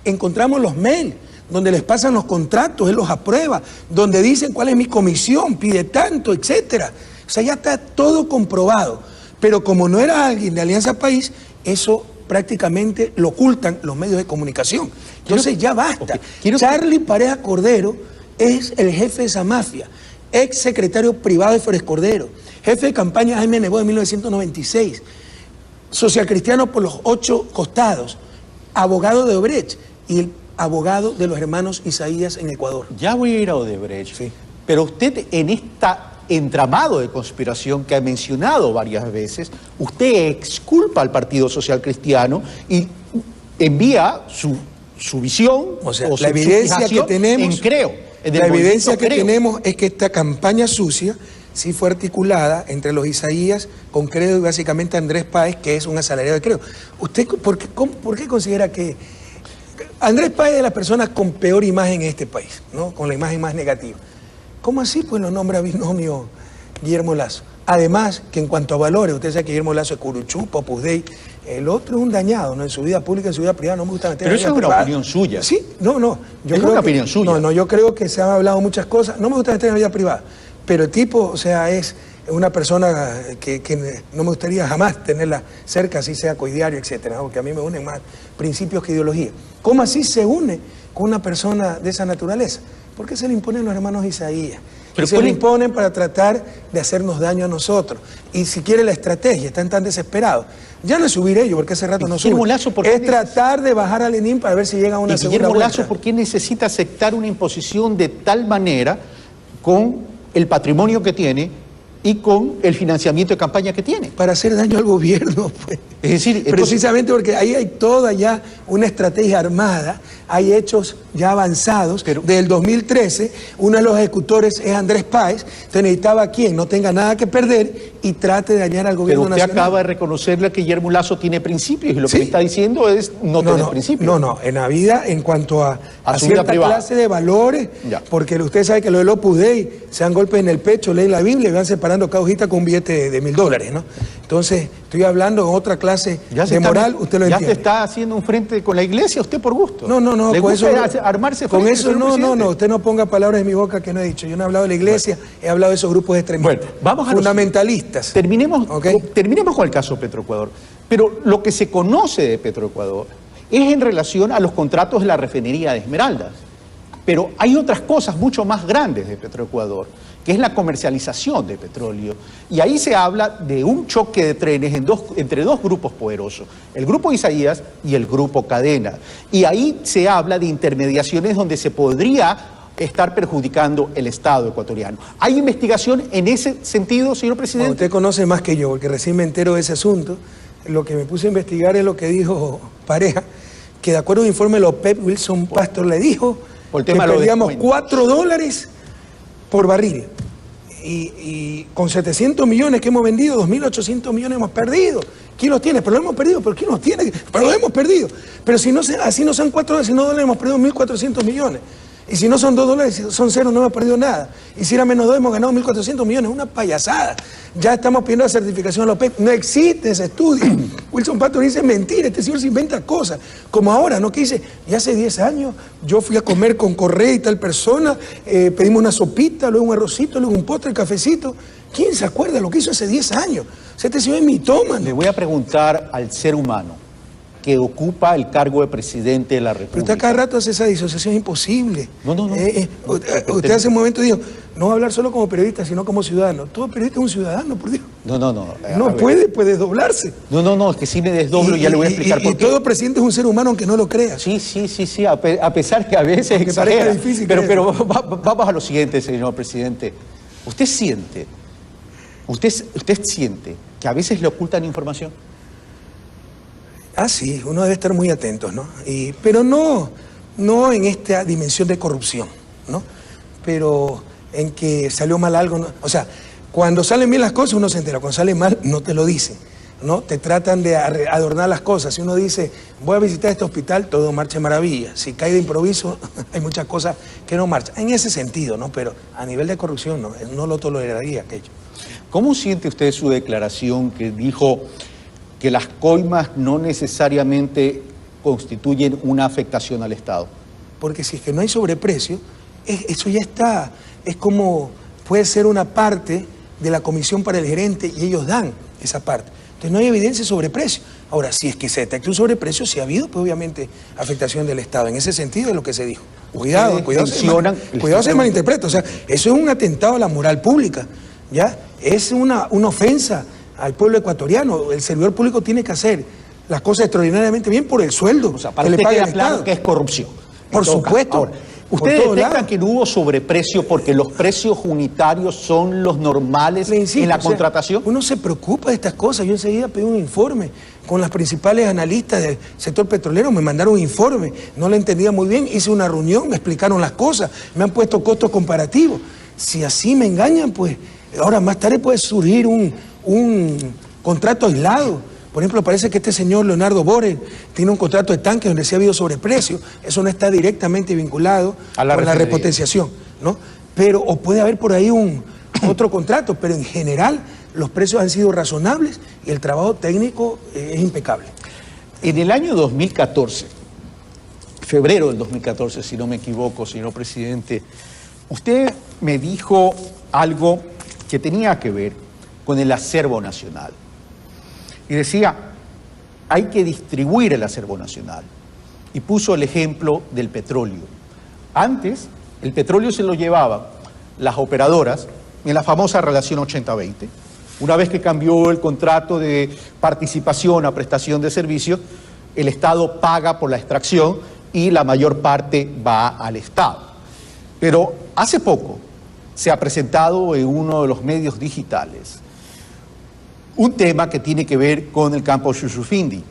Encontramos los mails donde les pasan los contratos, él los aprueba, donde dicen cuál es mi comisión, pide tanto, etcétera. O sea, ya está todo comprobado. Pero como no era alguien de Alianza País, eso prácticamente lo ocultan los medios de comunicación. Entonces ya basta. Charlie Pareja Cordero es el jefe de esa mafia, ex secretario privado de Flores Cordero, jefe de campaña Jaime Nebot en 1996, socialcristiano por los 8 costados, abogado de Odebrecht y el abogado de los hermanos Isaías en Ecuador. Ya voy a ir a Odebrecht, sí. Pero usted en esta entramado de conspiración que ha mencionado varias veces, usted exculpa al Partido Social Cristiano y envía su visión, o sea, o la evidencia que tenemos, tenemos es que esta campaña sucia sí fue articulada entre los Isaías con Creo y básicamente Andrés Páez, que es un asalariado de Creo. ¿Usted por qué considera que Andrés Páez es de las personas con peor imagen en este país, ¿no? Con la imagen más negativa? ¿Cómo así? Pues lo nombra binomio Guillermo Lasso. Además, que en cuanto a valores, usted sabe que Guillermo Lasso es Curuchú, Opus Dei, el otro es un dañado, ¿no? En su vida pública, en su vida privada, no me gusta meter. Pero eso es una opinión suya. Sí, no. Es una opinión suya. No, yo creo que se han hablado muchas cosas, no me gusta meter en la vida privada, pero el tipo, o sea, es una persona que no me gustaría jamás tenerla cerca, así sea coidiario, etcétera, ¿no? Porque a mí me unen más principios que ideología. ¿Cómo así se une con una persona de esa naturaleza? ¿Por qué se le imponen los hermanos Isaías? Pero se le imponen para tratar de hacernos daño a nosotros. Y si quiere la estrategia, están tan desesperados. Ya no es subir ellos, porque hace rato no suben. Es tratar de bajar a Lenin para ver si llega a una segunda vuelta. Guillermo Lasso, ¿por qué necesita aceptar una imposición de tal manera con el patrimonio que tiene y con el financiamiento de campaña que tiene? Para hacer daño al gobierno, pues. Es decir, precisamente porque ahí hay toda ya una estrategia armada, hay hechos ya avanzados. Pero del 2013, uno de los ejecutores es Andrés Páez, entonces necesitaba a quien no tenga nada que perder y trate de dañar al gobierno nacional. Pero usted acaba de reconocerle que Guillermo Lasso tiene principios y lo que me está diciendo es no tener principios. No, en la vida, en cuanto a cierta clase de valores, porque usted sabe que lo del Opus Dei, se dan golpes en el pecho, leen la Biblia y van separando cada hojita con un billete de $1000, ¿no? Entonces, estoy hablando de otra clase de moral, usted lo entiende. ¿Ya se está haciendo un frente con la iglesia usted por gusto? No, ¿Le con gusta eso, armarse con frente, eso no, usted no ponga palabras en mi boca que no he dicho. Yo no he hablado de la iglesia, he hablado de esos grupos extremistas, fundamentalistas. Terminemos con el caso Petroecuador. Pero lo que se conoce de Petroecuador es en relación a los contratos de la refinería de Esmeraldas. Pero hay otras cosas mucho más grandes de Petroecuador, que es la comercialización de petróleo. Y ahí se habla de un choque de trenes entre dos grupos poderosos, el grupo Isaías y el grupo Cadena. Y ahí se habla de intermediaciones donde se podría estar perjudicando el Estado ecuatoriano. ¿Hay investigación en ese sentido, señor presidente? Bueno, usted conoce más que yo, porque recién me entero de ese asunto. Lo que me puse a investigar es lo que dijo Pareja, que de acuerdo a un informe de la OPEP, Wilson Pastor le dijo que perdíamos $4 por barril. Y con 700 millones que hemos vendido, 2.800 millones hemos perdido. ¿Quién los tiene? Pero lo hemos perdido. ¿Pero quién los tiene? Pero lo hemos perdido. Pero si no, así no son $4, si no $2 hemos perdido 1.400 millones. Y si no son $2, son 0, no hemos perdido nada. Y si era menos 2, hemos ganado 1.400 millones. Una payasada. Ya estamos pidiendo la certificación de la OPEP. No existe ese estudio. Wilson Pastor dice mentira. Este señor se inventa cosas. Como ahora, ¿no? Que dice, ya hace 10 años yo fui a comer con Correa y tal persona, pedimos una sopita, luego un arrocito, luego un postre, el cafecito. ¿Quién se acuerda de lo que hizo hace 10 años? O sea, este señor es mitómano. Le voy a preguntar al ser humano, que ocupa el cargo de presidente de la República. Pero usted cada rato hace esa disociación imposible. No. Usted hace un momento dijo, no va a hablar solo como periodista, sino como ciudadano. Todo periodista es un ciudadano, por Dios. No. No puede desdoblarse. No, es que sí me desdoblo y ya le voy a explicar por qué. Y todo presidente es un ser humano aunque no lo crea. Sí, a pesar que a veces exagera. Difícil pero vamos a lo siguiente, señor presidente. ¿Usted siente que a veces le ocultan información? Ah, sí, uno debe estar muy atento, ¿no? Pero no en esta dimensión de corrupción, ¿no? Pero en que salió mal algo, ¿no? O sea, cuando salen bien las cosas uno se entera, cuando sale mal no te lo dicen, ¿no? Te tratan de adornar las cosas. Si uno dice, voy a visitar este hospital, todo marcha de maravilla. Si cae de improviso, hay muchas cosas que no marchan. En ese sentido, ¿no? Pero a nivel de corrupción no lo toleraría aquello. ¿Cómo siente usted su declaración que dijo que las coimas no necesariamente constituyen una afectación al Estado? Porque si es que no hay sobreprecio, eso ya está, es como, puede ser una parte de la comisión para el gerente y ellos dan esa parte. Entonces no hay evidencia de sobreprecio. Ahora, si es que se detecta un sobreprecio, si ha habido, pues obviamente afectación del Estado. En ese sentido es lo que se dijo. Cuidado se malinterpreta. O sea, eso es un atentado a la moral pública, ¿ya? Es una ofensa al pueblo ecuatoriano. El servidor público tiene que hacer las cosas extraordinariamente bien por el sueldo. O sea, para usted queda claro que es corrupción. Por supuesto. Ahora, ¿ustedes detectan que no hubo sobreprecio porque los precios unitarios son los normales en la contratación? Uno se preocupa de estas cosas. Yo enseguida pedí un informe con las principales analistas del sector petrolero. Me mandaron un informe. No lo entendía muy bien. Hice una reunión, me explicaron las cosas. Me han puesto costos comparativos. Si así me engañan, pues ahora más tarde puede surgir un contrato aislado. Por ejemplo, parece que este señor Leonardo Boren tiene un contrato de tanques donde sí ha habido sobreprecio. Eso no está directamente vinculado con la repotenciación, ¿no? Pero, o puede haber por ahí otro contrato, pero en general los precios han sido razonables y el trabajo técnico es impecable. En el año 2014, febrero del 2014, si no me equivoco, señor presidente, usted me dijo algo que tenía que ver con el acervo nacional. Y decía, hay que distribuir el acervo nacional. Y puso el ejemplo del petróleo. Antes, el petróleo se lo llevaban las operadoras en la famosa relación 80-20. Una vez que cambió el contrato de participación a prestación de servicios, el Estado paga por la extracción y la mayor parte va al Estado. Pero hace poco se ha presentado en uno de los medios digitales un tema que tiene que ver con el campo Shushufindi,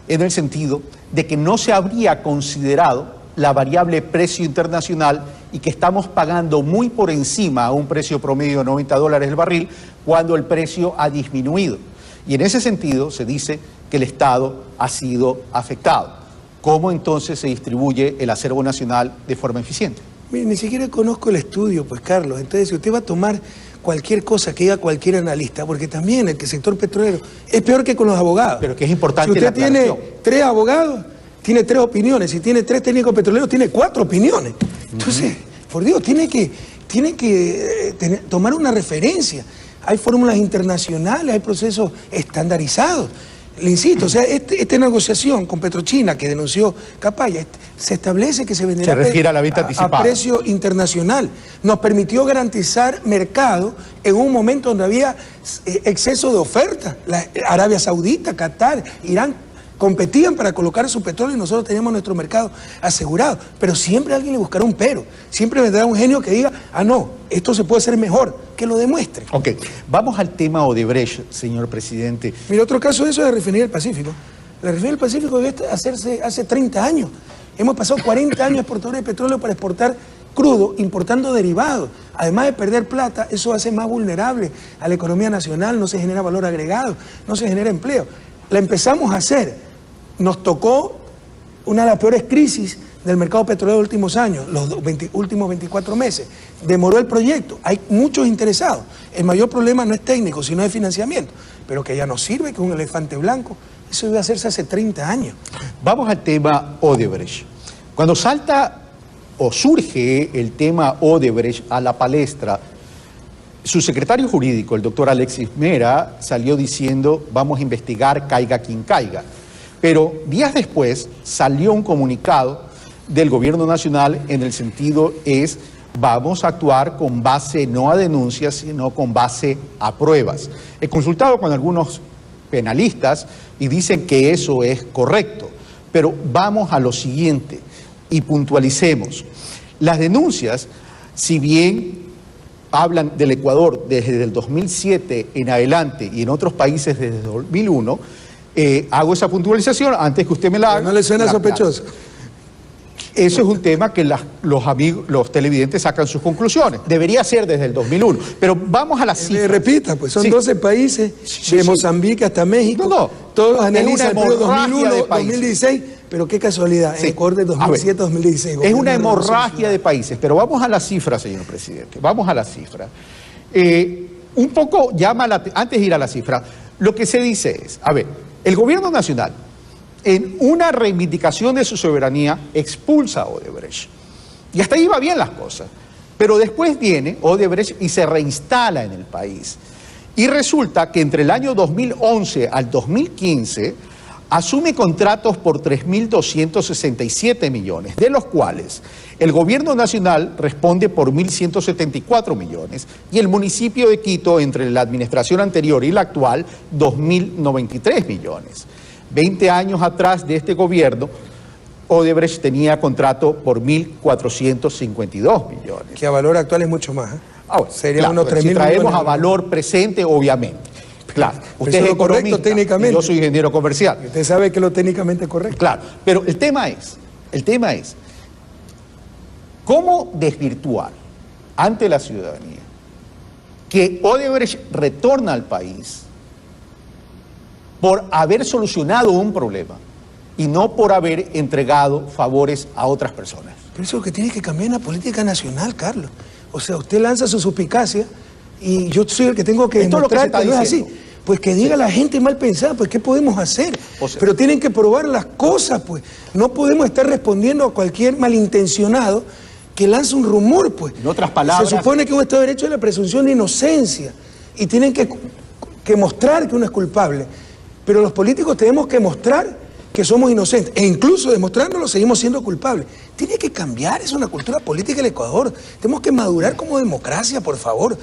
en el sentido de que no se habría considerado la variable precio internacional y que estamos pagando muy por encima a un precio promedio de $90 el barril cuando el precio ha disminuido. Y en ese sentido se dice que el Estado ha sido afectado. ¿Cómo entonces se distribuye el acervo nacional de forma eficiente? Mire, ni siquiera conozco el estudio, pues, Carlos. Entonces, si usted va a tomar cualquier cosa que diga cualquier analista, porque también el sector petrolero es peor que con los abogados. Pero que es importante. Si usted tiene 3 abogados, tiene 3 opiniones. Si tiene 3 técnicos petroleros, tiene 4 opiniones. Entonces, por Dios, tiene que tomar una referencia. Hay fórmulas internacionales, hay procesos estandarizados. Le insisto, o sea, esta negociación con Petrochina que denunció Capaya, se establece que se venderá a precio internacional. Nos permitió garantizar mercado en un momento donde había exceso de oferta. Arabia Saudita, Qatar, Irán competían para colocar su petróleo y nosotros teníamos nuestro mercado asegurado. Pero siempre alguien le buscará un pero. Siempre vendrá un genio que diga, ah, no, esto se puede hacer mejor, que lo demuestre. Ok, vamos al tema Odebrecht, señor presidente. Mira, otro caso de eso es la refinería del Pacífico. La refinería del Pacífico debe hacerse hace 30 años. Hemos pasado 40 años exportadores de petróleo para exportar crudo, importando derivados. Además de perder plata, eso hace más vulnerable a la economía nacional, no se genera valor agregado, no se genera empleo. La empezamos a hacer. Nos tocó una de las peores crisis del mercado petrolero de los últimos años, los últimos 24 meses. Demoró el proyecto, hay muchos interesados. El mayor problema no es técnico, sino de financiamiento. Pero que ya no sirve, que es un elefante blanco. Eso debe hacerse hace 30 años. Vamos al tema Odebrecht. Cuando salta o surge el tema Odebrecht a la palestra, su secretario jurídico, el doctor Alexis Mera, salió diciendo, vamos a investigar, caiga quien caiga. Pero días después salió un comunicado del gobierno nacional en el sentido es: vamos a actuar con base no a denuncias, sino con base a pruebas. He consultado con algunos penalistas y dicen que eso es correcto. Pero vamos a lo siguiente y puntualicemos. Las denuncias, si bien hablan del Ecuador desde el 2007 en adelante y en otros países desde el 2001, hago esa puntualización antes que usted me la haga. ¿No le suena sospechoso? Eso es un tema que los televidentes sacan sus conclusiones. Debería ser desde el 2001. Pero vamos a las cifras. Repita, pues son 12 países, de Mozambique hasta México. Todos analizan el periodo 2001, 2016. Pero qué casualidad, en Ecuador de 2007 2016. Es una hemorragia de países. Pero vamos a las cifras, señor presidente. Vamos a las cifras. Un poco llama antes de ir a la cifra, lo que se dice es, a ver, el gobierno nacional, en una reivindicación de su soberanía, expulsa a Odebrecht. Y hasta ahí va bien las cosas. Pero después viene Odebrecht y se reinstala en el país. Y resulta que entre el año 2011 al 2015 asume contratos por 3.267 millones, de los cuales el gobierno nacional responde por 1.174 millones y el municipio de Quito, entre la administración anterior y la actual, 2.093 millones. 20 años atrás de este gobierno, Odebrecht tenía contrato por 1.452 millones. Que a valor actual es mucho más. Ahora, sería unos 3.000 millones. Si traemos a valor presente, obviamente. Claro, usted es economista, técnicamente. Yo soy ingeniero comercial. Y usted sabe que lo técnicamente correcto. Claro, pero el tema es, ¿cómo desvirtuar ante la ciudadanía que Odebrecht retorna al país por haber solucionado un problema y no por haber entregado favores a otras personas? Pero eso es lo que tiene que cambiar en la política nacional, Carlos. O sea, usted lanza su suspicacia y yo soy el que tengo que demostrar que no es así. Pues que diga la gente mal pensada, pues ¿qué podemos hacer? Pero tienen que probar las cosas, pues. No podemos estar respondiendo a cualquier malintencionado que lanza un rumor, pues. En otras palabras, se supone que un Estado de Derecho es la presunción de inocencia y tienen que mostrar que uno es culpable. Pero los políticos tenemos que mostrar que somos inocentes e incluso demostrándolo seguimos siendo culpables. Tiene que cambiar, es una cultura política del Ecuador. Tenemos que madurar como democracia, por favor.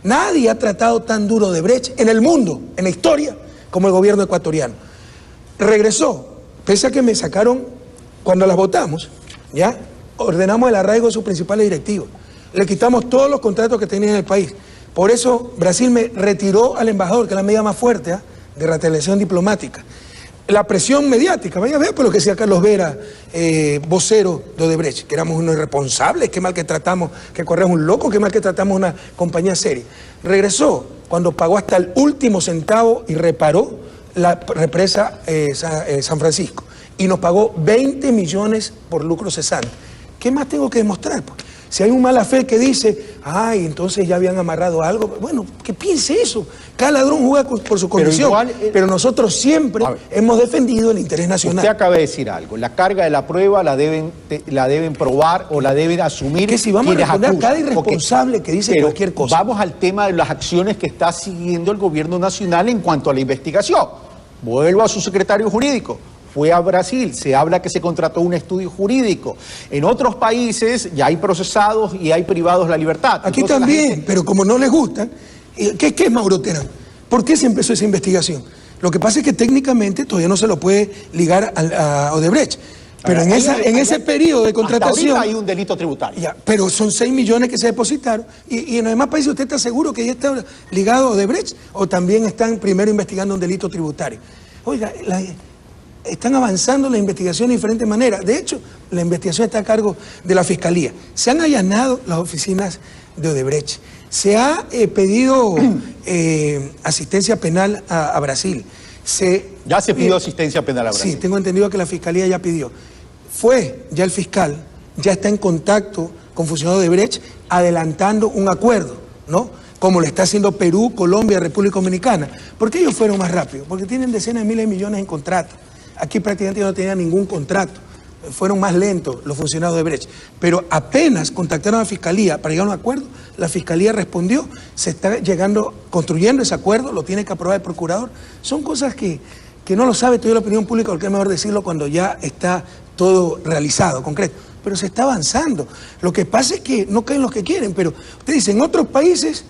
Nadie ha tratado tan duro de Odebrecht en el mundo, en la historia, como el gobierno ecuatoriano. Regresó, pese a que me sacaron, cuando las votamos, ya ordenamos el arraigo de sus principales directivos. Le quitamos todos los contratos que tenía en el país. Por eso Brasil me retiró al embajador, que es la medida más fuerte de retaliación diplomática. La presión mediática, vaya a ver por lo que decía Carlos Vera, vocero de Odebrecht, que éramos unos irresponsables, qué mal que tratamos, que Correa es un loco, qué mal que tratamos una compañía seria. Regresó cuando pagó hasta el último centavo y reparó la represa San Francisco. Y nos pagó 20 millones por lucro cesante. ¿Qué más tengo que demostrar? Si hay un mala fe que dice, ay, entonces ya habían amarrado algo, bueno, que piense eso. Cada ladrón juega por su condición. Pero nosotros siempre hemos defendido el interés nacional. Usted acaba de decir algo, la carga de la prueba la deben probar o la deben asumir. Que si vamos a responder a cada irresponsable que dice cualquier cosa. Vamos al tema de las acciones que está siguiendo el gobierno nacional en cuanto a la investigación. Vuelvo a su secretario jurídico. Fue a Brasil, se habla que se contrató un estudio jurídico. En otros países ya hay procesados y hay privados la libertad. Aquí entonces, también, pero como no les gustan, ¿qué es Mauro Terán? ¿Por qué se empezó esa investigación? Lo que pasa es que técnicamente todavía no se lo puede ligar a Odebrecht. Pero en ese periodo de contratación... Hasta ahorita hay un delito tributario. Ya, pero son 6 millones que se depositaron. Y en los demás países, ¿usted está seguro que ya está ligado a Odebrecht? ¿O también están primero investigando un delito tributario? Oiga, están avanzando la investigación de diferentes maneras. De hecho, la investigación está a cargo de la Fiscalía. Se han allanado las oficinas de Odebrecht. Se ha pedido asistencia penal a Brasil. Ya se pidió asistencia penal a Brasil. Sí, tengo entendido que la Fiscalía ya pidió. Ya el fiscal ya está en contacto con funcionarios de Odebrecht adelantando un acuerdo, ¿no? Como lo está haciendo Perú, Colombia, República Dominicana. ¿Por qué ellos fueron más rápido? Porque tienen decenas de miles de millones en contratos. Aquí prácticamente no tenían ningún contrato. Fueron más lentos los funcionarios de Odebrecht. Pero apenas contactaron a la Fiscalía para llegar a un acuerdo, la Fiscalía respondió, se está construyendo ese acuerdo, lo tiene que aprobar el procurador. Son cosas que que no lo sabe todavía la opinión pública, porque es mejor decirlo cuando ya está todo realizado, concreto. Pero se está avanzando. Lo que pasa es que no caen los que quieren, pero usted dice, en otros países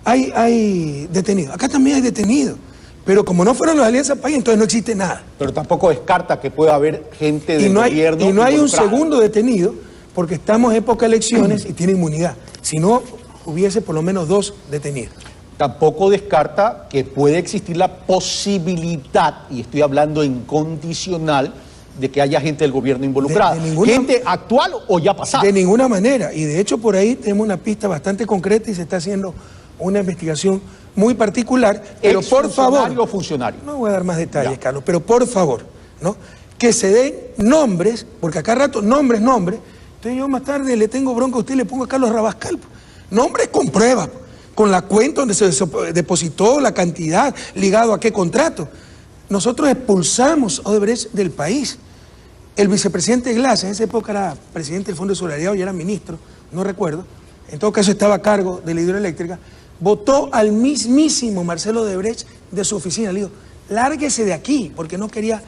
hay detenidos. Acá también hay detenidos. Pero como no fueron los Alianza País, entonces no existe nada. Pero tampoco descarta que pueda haber gente del gobierno. Y no hay un segundo detenido, porque estamos en época de elecciones y tiene inmunidad. Si no, hubiese por lo menos 2 detenidos. Tampoco descarta que puede existir la posibilidad, y estoy hablando en condicional, de que haya gente del gobierno involucrada. ¿Gente actual o ya pasada? De ninguna manera. Y de hecho por ahí tenemos una pista bastante concreta y se está haciendo una investigación muy particular. Pero por favor... ¿O funcionario? No voy a dar más detalles, Carlos, pero por favor, ¿no? Que se den nombres, porque acá rato nombres. Entonces yo más tarde le tengo bronca a usted y le pongo a Carlos Rabascal. Nombres con pruebas, con la cuenta donde se depositó la cantidad, ligado a qué contrato. Nosotros expulsamos a Odebrecht del país. El vicepresidente Glass, en esa época era presidente del Fondo de Solidaridad, y era ministro, no recuerdo, en todo caso estaba a cargo de la hidroeléctrica, votó al mismísimo Marcelo Odebrecht de su oficina. Le dijo, lárguese de aquí, porque no quería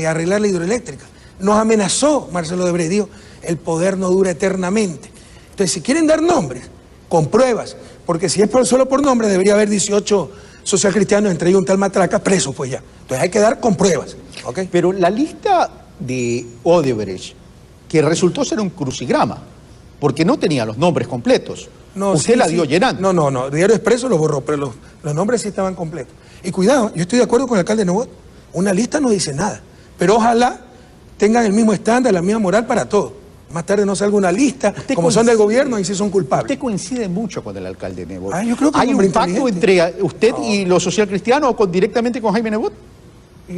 arreglar la hidroeléctrica. Nos amenazó Marcelo Odebrecht, dijo, el poder no dura eternamente. Entonces, si quieren dar nombres, con pruebas, porque si es solo por nombre, debería haber 18 socialcristianos, entre ellos un tal Matraca, presos pues ya. Entonces hay que dar con pruebas. ¿Okay? Pero la lista de Odebrecht, que resultó ser un crucigrama, porque no tenía los nombres completos. No, usted la dio llenando. No, Diario Expreso lo borró, pero los nombres sí estaban completos. Y cuidado, yo estoy de acuerdo con el alcalde Nebot, una lista no dice nada, pero ojalá tengan el mismo estándar, la misma moral para todos. Más tarde no salga una lista, como son del gobierno y si son culpables. Usted coincide mucho con el alcalde Nebot. Yo creo que ¿hay un pacto entre usted y los socialcristianos o directamente con Jaime Nebot?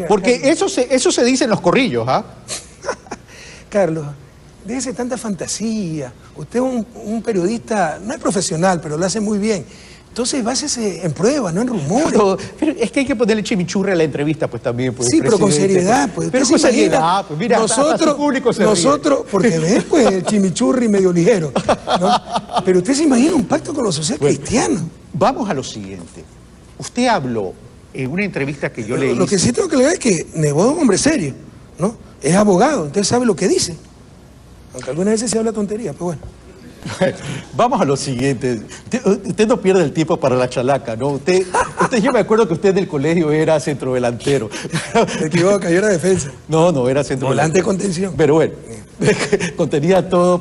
Porque eso se dice en los corrillos, ¿ah? Carlos, déjese tanta fantasía. Usted es un periodista, no es profesional, pero lo hace muy bien. Entonces, básese en pruebas, no en rumores. Pero es que hay que ponerle chimichurri a la entrevista, pues también. Pues, sí, pero con seriedad. Pues, pero con seriedad, pues mira, hasta su público se ríe. Porque ves, pues, el chimichurri medio ligero, ¿no? Pero usted se imagina un pacto con los socialcristianos. Vamos a lo siguiente. Usted habló en una entrevista que yo le hice. Lo que sí tengo que leer es que Nebot es un hombre serio, ¿no? Es abogado, entonces sabe lo que dice. Aunque algunas veces se habla tontería, pero bueno. Vamos a lo siguiente. Usted no pierde el tiempo para la chalaca, ¿no? Usted yo me acuerdo que usted del colegio era centrodelantero. Me equivoco, yo era defensa. No, era centrodelantero. Volante de contención. Pero bueno, contenía todo.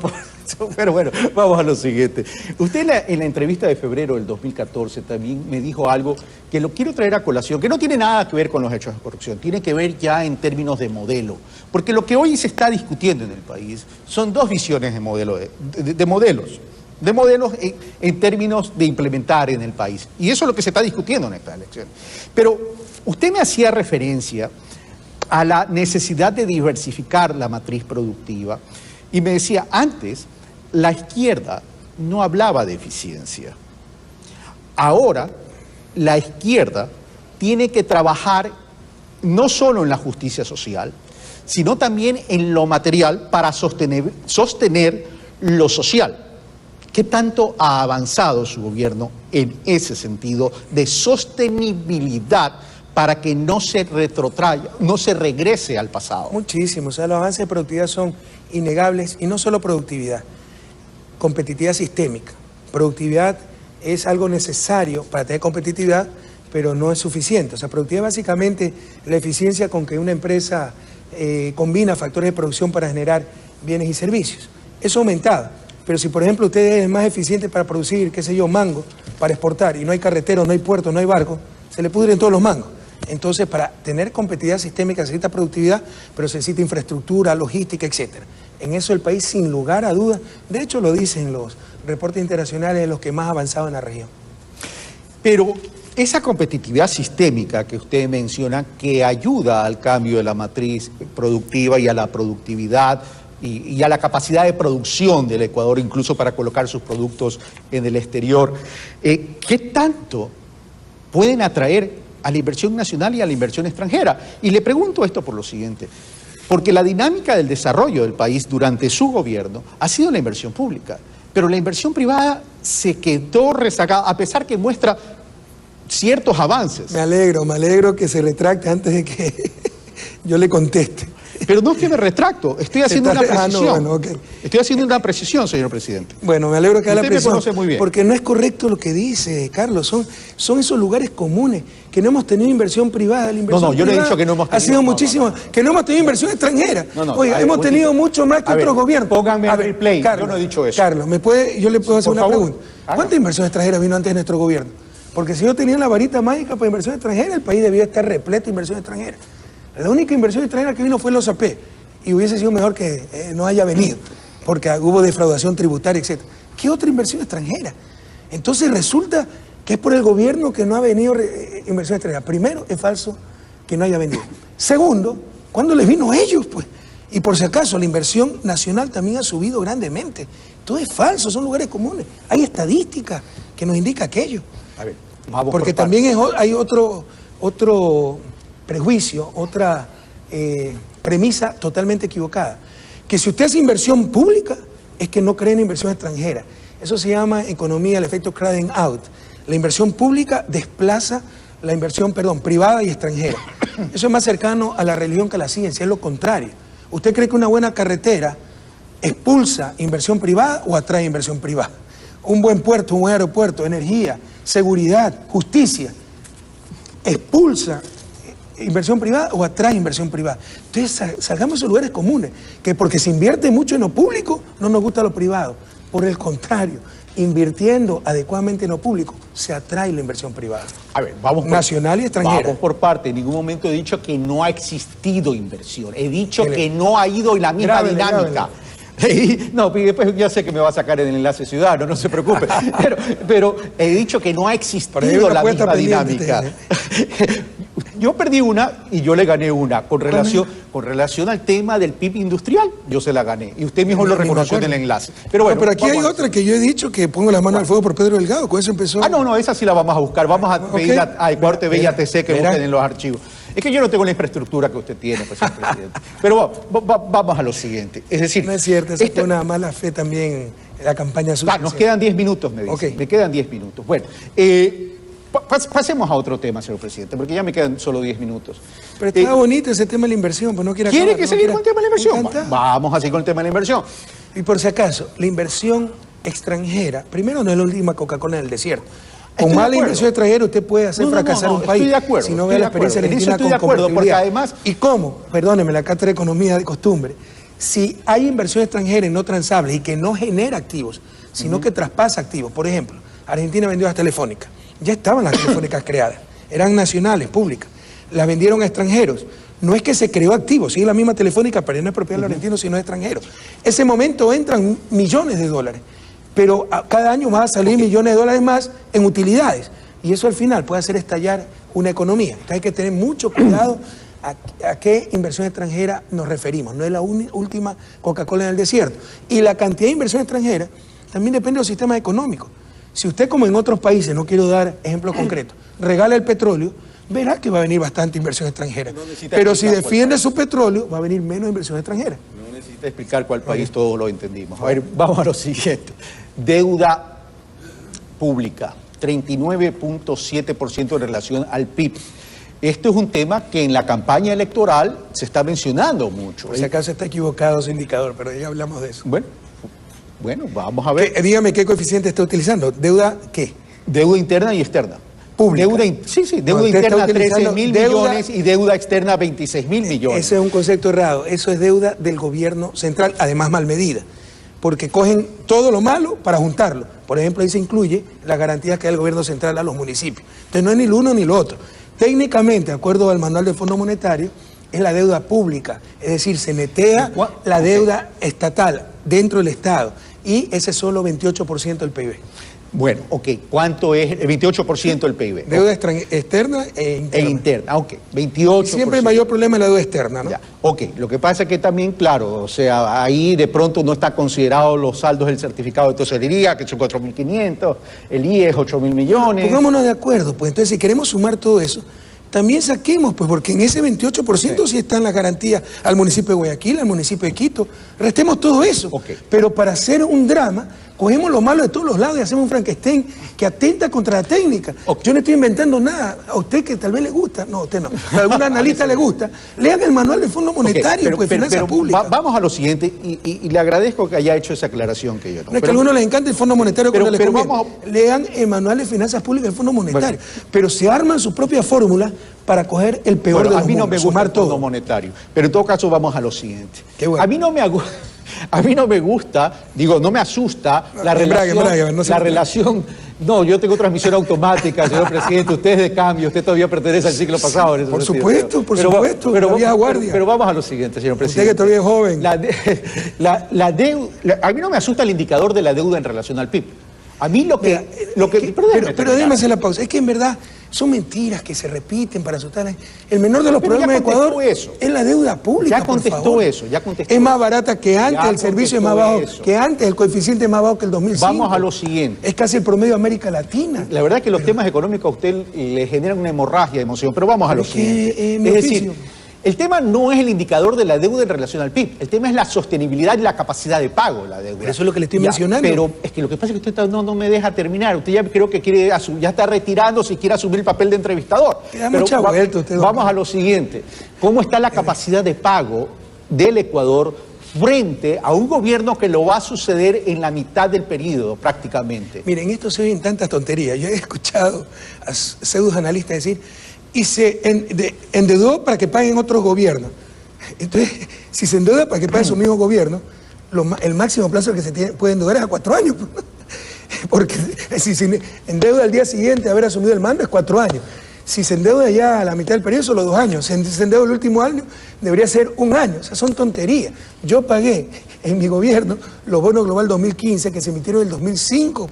Pero bueno, vamos a lo siguiente. Usted en la entrevista de febrero del 2014 también me dijo algo que lo quiero traer a colación, que no tiene nada que ver con los hechos de corrupción, tiene que ver ya en términos de modelo. Porque lo que hoy se está discutiendo en el país son dos visiones de modelos en términos de implementar en el país. Y eso es lo que se está discutiendo en esta elección. Pero usted me hacía referencia a la necesidad de diversificar la matriz productiva y me decía, antes la izquierda no hablaba de eficiencia. Ahora la izquierda tiene que trabajar no solo en la justicia social, sino también en lo material para sostener lo social. ¿Qué tanto ha avanzado su gobierno en ese sentido de sostenibilidad para que no se retrotraiga, no se regrese al pasado? Muchísimo, o sea, los avances de productividad son innegables, y no solo productividad, competitividad sistémica. Productividad es algo necesario para tener competitividad, pero no es suficiente. O sea, productividad básicamente la eficiencia con que una empresa combina factores de producción para generar bienes y servicios. Eso ha aumentado, pero si por ejemplo usted es más eficiente para producir, qué sé yo, mango, para exportar, y no hay carreteros, no hay puertos, no hay barcos, se le pudren todos los mangos. Entonces, para tener competitividad sistémica se necesita productividad, pero se necesita infraestructura, logística, etc. En eso el país, sin lugar a dudas, de hecho lo dicen los reportes internacionales, de los que más avanzado en la región. Pero esa competitividad sistémica que usted menciona, que ayuda al cambio de la matriz productiva y a la productividad y a la capacidad de producción del Ecuador, incluso para colocar sus productos en el exterior, ¿qué tanto pueden atraer a la inversión nacional y a la inversión extranjera? Y le pregunto esto por lo siguiente, porque la dinámica del desarrollo del país durante su gobierno ha sido la inversión pública, pero la inversión privada se quedó rezagada, a pesar que muestra ciertos avances. Me alegro que se retracte antes de que yo le conteste. Pero no es que me retracto, estoy haciendo una precisión. No, bueno, okay. Estoy haciendo una precisión, señor presidente. Bueno, me alegro que haga la precisión. Usted me conoce muy bien. Porque no es correcto lo que dice, Carlos. Son esos lugares comunes que no hemos tenido inversión privada. La inversión yo le he dicho que no hemos tenido. Ha sido muchísimo. Que no hemos tenido inversión extranjera. Oiga, hemos tenido mucho más que otros gobiernos. Pónganme a ver, play. Carlos, yo no he dicho eso. Carlos, yo le puedo hacer una pregunta. ¿Cuánta inversión extranjera vino antes de nuestro gobierno? Porque si yo tenía la varita mágica para inversión extranjera, el país debía estar repleto de inversión extranjera. La única inversión extranjera que vino fue los AP. Y hubiese sido mejor que no haya venido, porque hubo defraudación tributaria, etc. ¿Qué otra inversión extranjera? Entonces resulta que es por el gobierno que no ha venido inversión extranjera. Primero, es falso que no haya venido. Segundo, ¿cuándo les vino a ellos? Pues? Y por si acaso, la inversión nacional también ha subido grandemente. Todo es falso, son lugares comunes. Hay estadística que nos indica aquello. A ver, vamos porque también hay otro prejuicio, otra premisa totalmente equivocada. Que si usted hace inversión pública, es que no cree en inversión extranjera. Eso se llama en economía el efecto crowding out. La inversión pública desplaza la inversión, privada y extranjera. Eso es más cercano a la religión que a la ciencia, es lo contrario. ¿Usted cree que una buena carretera expulsa inversión privada o atrae inversión privada? Un buen puerto, un buen aeropuerto, energía, seguridad, justicia, expulsa inversión privada o atrae inversión privada. Entonces salgamos de esos lugares comunes, que porque se invierte mucho en lo público, no nos gusta lo privado. Por el contrario, invirtiendo adecuadamente en lo público, se atrae la inversión privada. A ver, vamos por, nacional y extranjera. Vamos por parte. En ningún momento he dicho que no ha existido inversión. He dicho que no ha ido en la misma dinámica. No, después ya sé que me va a sacar en el enlace ciudadano, no se preocupe. Pero he dicho que no ha existido la misma dinámica. Yo perdí una y yo le gané una con relación al tema del PIB industrial. Yo se la gané y usted mismo lo reconoció en el enlace. Pero bueno, pero aquí hay otra que yo he dicho que pongo las manos al fuego por Pedro Delgado. Con eso empezó. No, esa sí la vamos a buscar. Vamos a pedir a Ecuador TV y ATC que busquen en los archivos. Es que yo no tengo la infraestructura que usted tiene, pues, señor presidente. Pero vamos a lo siguiente. Es decir, no es cierto, eso fue una mala fe también en la campaña suya. Nos quedan 10 minutos, me dice. Okay. Me quedan 10 minutos. Bueno, pasemos a otro tema, señor presidente, porque ya me quedan solo 10 minutos. Pero está bonito ese tema de la inversión, pues no quiere acabar. ¿Quiere que seguir con el tema de la inversión? Vamos a seguir con el tema de la inversión. Y por si acaso, la inversión extranjera, primero no es la última Coca-Cola en el desierto. Con mala inversión extranjera usted puede hacer fracasar un país. Estoy de acuerdo. Si no ve la experiencia argentina con competitividad. Porque además... ¿Y cómo? Perdóneme, la cátedra de economía de costumbre. Si hay inversión extranjera y no transables y que no genera activos, sino que traspasa activos. Por ejemplo, Argentina vendió las telefónicas. Ya estaban las telefónicas creadas. Eran nacionales, públicas. Las vendieron a extranjeros. No es que se creó activos, sigue la misma telefónica, pero no es propiedad de los argentinos, sino de extranjeros. Ese momento entran millones de dólares. Pero cada año van a salir millones de dólares más en utilidades. Y eso al final puede hacer estallar una economía. Entonces hay que tener mucho cuidado a qué inversión extranjera nos referimos. No es la última Coca-Cola en el desierto. Y la cantidad de inversión extranjera también depende de los sistemas económicos. Si usted, como en otros países, no quiero dar ejemplos concretos, regala el petróleo, verá que va a venir bastante inversión extranjera. Pero si defiende su petróleo, va a venir menos inversión extranjera. No necesita explicar cuál país, todos lo entendimos. A ver, vamos a lo siguiente. Deuda pública, 39.7% en relación al PIB. Esto es un tema que en la campaña electoral se está mencionando mucho. Por si acaso está equivocado su indicador, pero ya hablamos de eso. Bueno, vamos a ver. Dígame qué coeficiente está utilizando. ¿Deuda qué? Deuda interna y externa. Pública. Deuda interna 13.000 millones y deuda externa 26.000 millones. Ese es un concepto errado. Eso es deuda del gobierno central, además mal medida. Porque cogen todo lo malo para juntarlo. Por ejemplo, ahí se incluye las garantías que da el gobierno central a los municipios. Entonces no es ni lo uno ni lo otro. Técnicamente, de acuerdo al manual del Fondo Monetario, es la deuda pública. Es decir, se netea la deuda estatal dentro del Estado. Y ese es solo 28% del PIB. Bueno, ¿cuánto es el 28% del PIB? Deuda externa e interna. 28%. Siempre el mayor problema es la deuda externa, ¿no? Ya. Lo que pasa es que también, claro, o sea, ahí de pronto no está considerado los saldos del certificado de tesorería, que son 4.500, el IES 8.000 millones. Pongámonos de acuerdo, pues entonces si queremos sumar todo eso, también saquemos, pues porque en ese 28% sí están las garantías al municipio de Guayaquil, al municipio de Quito, restemos todo eso. Pero para hacer un drama, cogemos lo malo de todos los lados y hacemos un Frankenstein que atenta contra la técnica. Yo no estoy inventando nada. A usted que tal vez le gusta, no, a usted no, a algún analista le gusta, lean el manual del Fondo Monetario, finanzas públicas. Vamos a lo siguiente, y le agradezco que haya hecho esa aclaración que yo no. No es que a algunos les encanta el Fondo Monetario cuando les conviene. Lean el manual de finanzas públicas del Fondo Monetario, pero se arman su propia fórmula para coger el peor de los mundos. A mí no me gusta el Fondo Monetario, pero en todo caso vamos a lo siguiente. Bueno. A mí no me gusta, digo, no me asusta la relación. No, yo tengo transmisión automática, señor presidente, usted es de cambio, usted todavía pertenece al ciclo pasado. Por supuesto, pero vamos a lo siguiente, señor presidente. Usted que todavía es joven. A mí no me asusta el indicador de la deuda en relación al PIB. A mí pero déjeme hacer la pausa. Es que en verdad son mentiras que se repiten para asustar. El menor de los problemas de Ecuador es la deuda pública. Ya contestó eso. Es más barata que antes, el servicio es más bajo que antes, el coeficiente es más bajo que el 2005. Vamos a lo siguiente. Es casi el promedio de América Latina. La verdad es que los temas económicos a usted le generan una hemorragia de emoción, pero vamos a lo siguiente. Es decir, el tema no es el indicador de la deuda en relación al PIB, el tema es la sostenibilidad y la capacidad de pago de la deuda. Pero eso es lo que le estoy mencionando. Pero es que lo que pasa es que usted no me deja terminar. Usted ya creo que ya está retirando si quiere asumir el papel de entrevistador. Vamos a lo siguiente. ¿Cómo está la capacidad de pago del Ecuador frente a un gobierno que lo va a suceder en la mitad del periodo prácticamente? Miren, esto se oyen tantas tonterías. Yo he escuchado a pseudos analistas decir, y se endeudó para que paguen otros gobiernos. Entonces, si se endeuda para que paguen su mismo gobierno, el máximo plazo que se puede endeudar es a 4 años. Porque si se endeuda al día siguiente de haber asumido el mando es 4 años. Si se endeuda ya a la mitad del periodo, solo 2 años. Si se endeuda el último año, debería ser 1 año. O sea, son tonterías. Yo pagué en mi gobierno los bonos global 2015 que se emitieron en el 2005.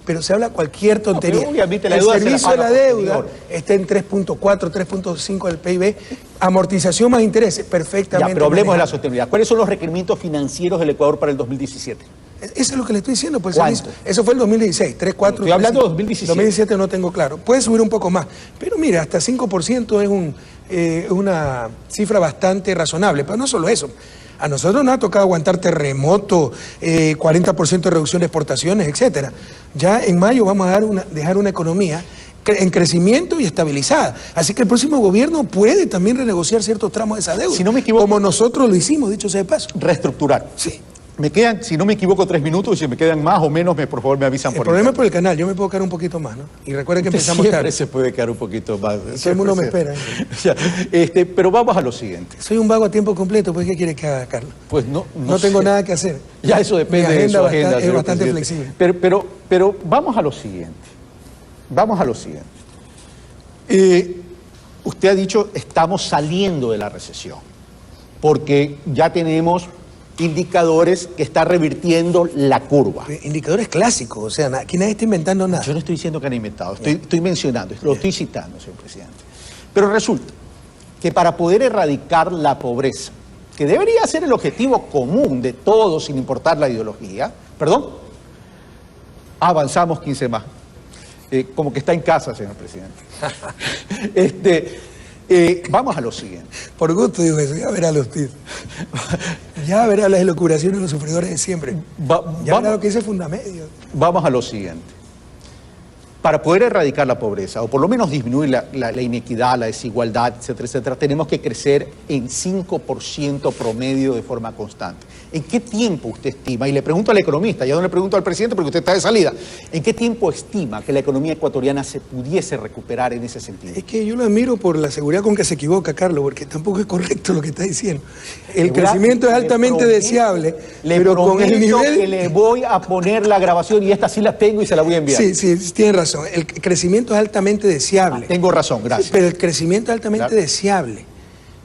Pero se habla cualquier tontería. El servicio de la deuda está en 3.4, 3.5 del PIB. Amortización más intereses, perfectamente. Pero hablemos de la sostenibilidad. ¿Cuáles son los requerimientos financieros del Ecuador para el 2017? Eso es lo que le estoy diciendo. Pues, eso fue el 2016, 3, 4... Estoy hablando de 2017. 2017 no tengo claro. Puede subir un poco más. Pero mira, hasta 5% es una cifra bastante razonable. Pero no solo eso. A nosotros nos ha tocado aguantar terremoto, 40% de reducción de exportaciones, etcétera. Ya en mayo vamos a dejar una economía en crecimiento y estabilizada. Así que el próximo gobierno puede también renegociar ciertos tramos de esa deuda. Si no me equivoco, como nosotros lo hicimos, dicho sea de paso. Reestructurar. Sí. Me quedan, si no me equivoco, 3 minutos, y si me quedan más o menos, por favor me avisan. El problema es por el canal, yo me puedo quedar un poquito más, ¿no? Y recuerden que empezamos tarde. Siempre se puede quedar un poquito más. Todo el mundo me espera. Pero vamos a lo siguiente. Soy un vago a tiempo completo, pues ¿qué quiere que haga, Carlos? Pues no tengo nada que hacer. Ya eso depende de su agenda. Es bastante flexible. Pero vamos a lo siguiente. Usted ha dicho, estamos saliendo de la recesión, porque ya tenemos indicadores que está revirtiendo la curva. Indicadores clásicos, o sea, aquí nadie está inventando nada. Yo no estoy diciendo que han inventado, estoy mencionando, lo estoy citando, señor presidente. Pero resulta que para poder erradicar la pobreza, que debería ser el objetivo común de todos sin importar la ideología, avanzamos 15 más. Como que está en casa, señor presidente. Vamos a lo siguiente. Por gusto digo eso, ya verá los tíos. Ya verá las elucubraciones de los sufridores de siempre. Ya verá lo que dice Fundamedio. Vamos a lo siguiente. Para poder erradicar la pobreza, o por lo menos disminuir la inequidad, la desigualdad, etcétera, etcétera, tenemos que crecer en 5% promedio de forma constante. ¿En qué tiempo usted estima? Y le pregunto al economista, ya no le pregunto al presidente porque usted está de salida. ¿En qué tiempo estima que la economía ecuatoriana se pudiese recuperar en ese sentido? Es que yo lo admiro por la seguridad con que se equivoca, Carlos, porque tampoco es correcto lo que está diciendo. El crecimiento es altamente deseable, pero con el nivel... que le voy a poner la grabación y esta sí la tengo y se la voy a enviar. Sí, tiene razón. El crecimiento es altamente deseable. Tengo razón, gracias. Pero el crecimiento es altamente deseable.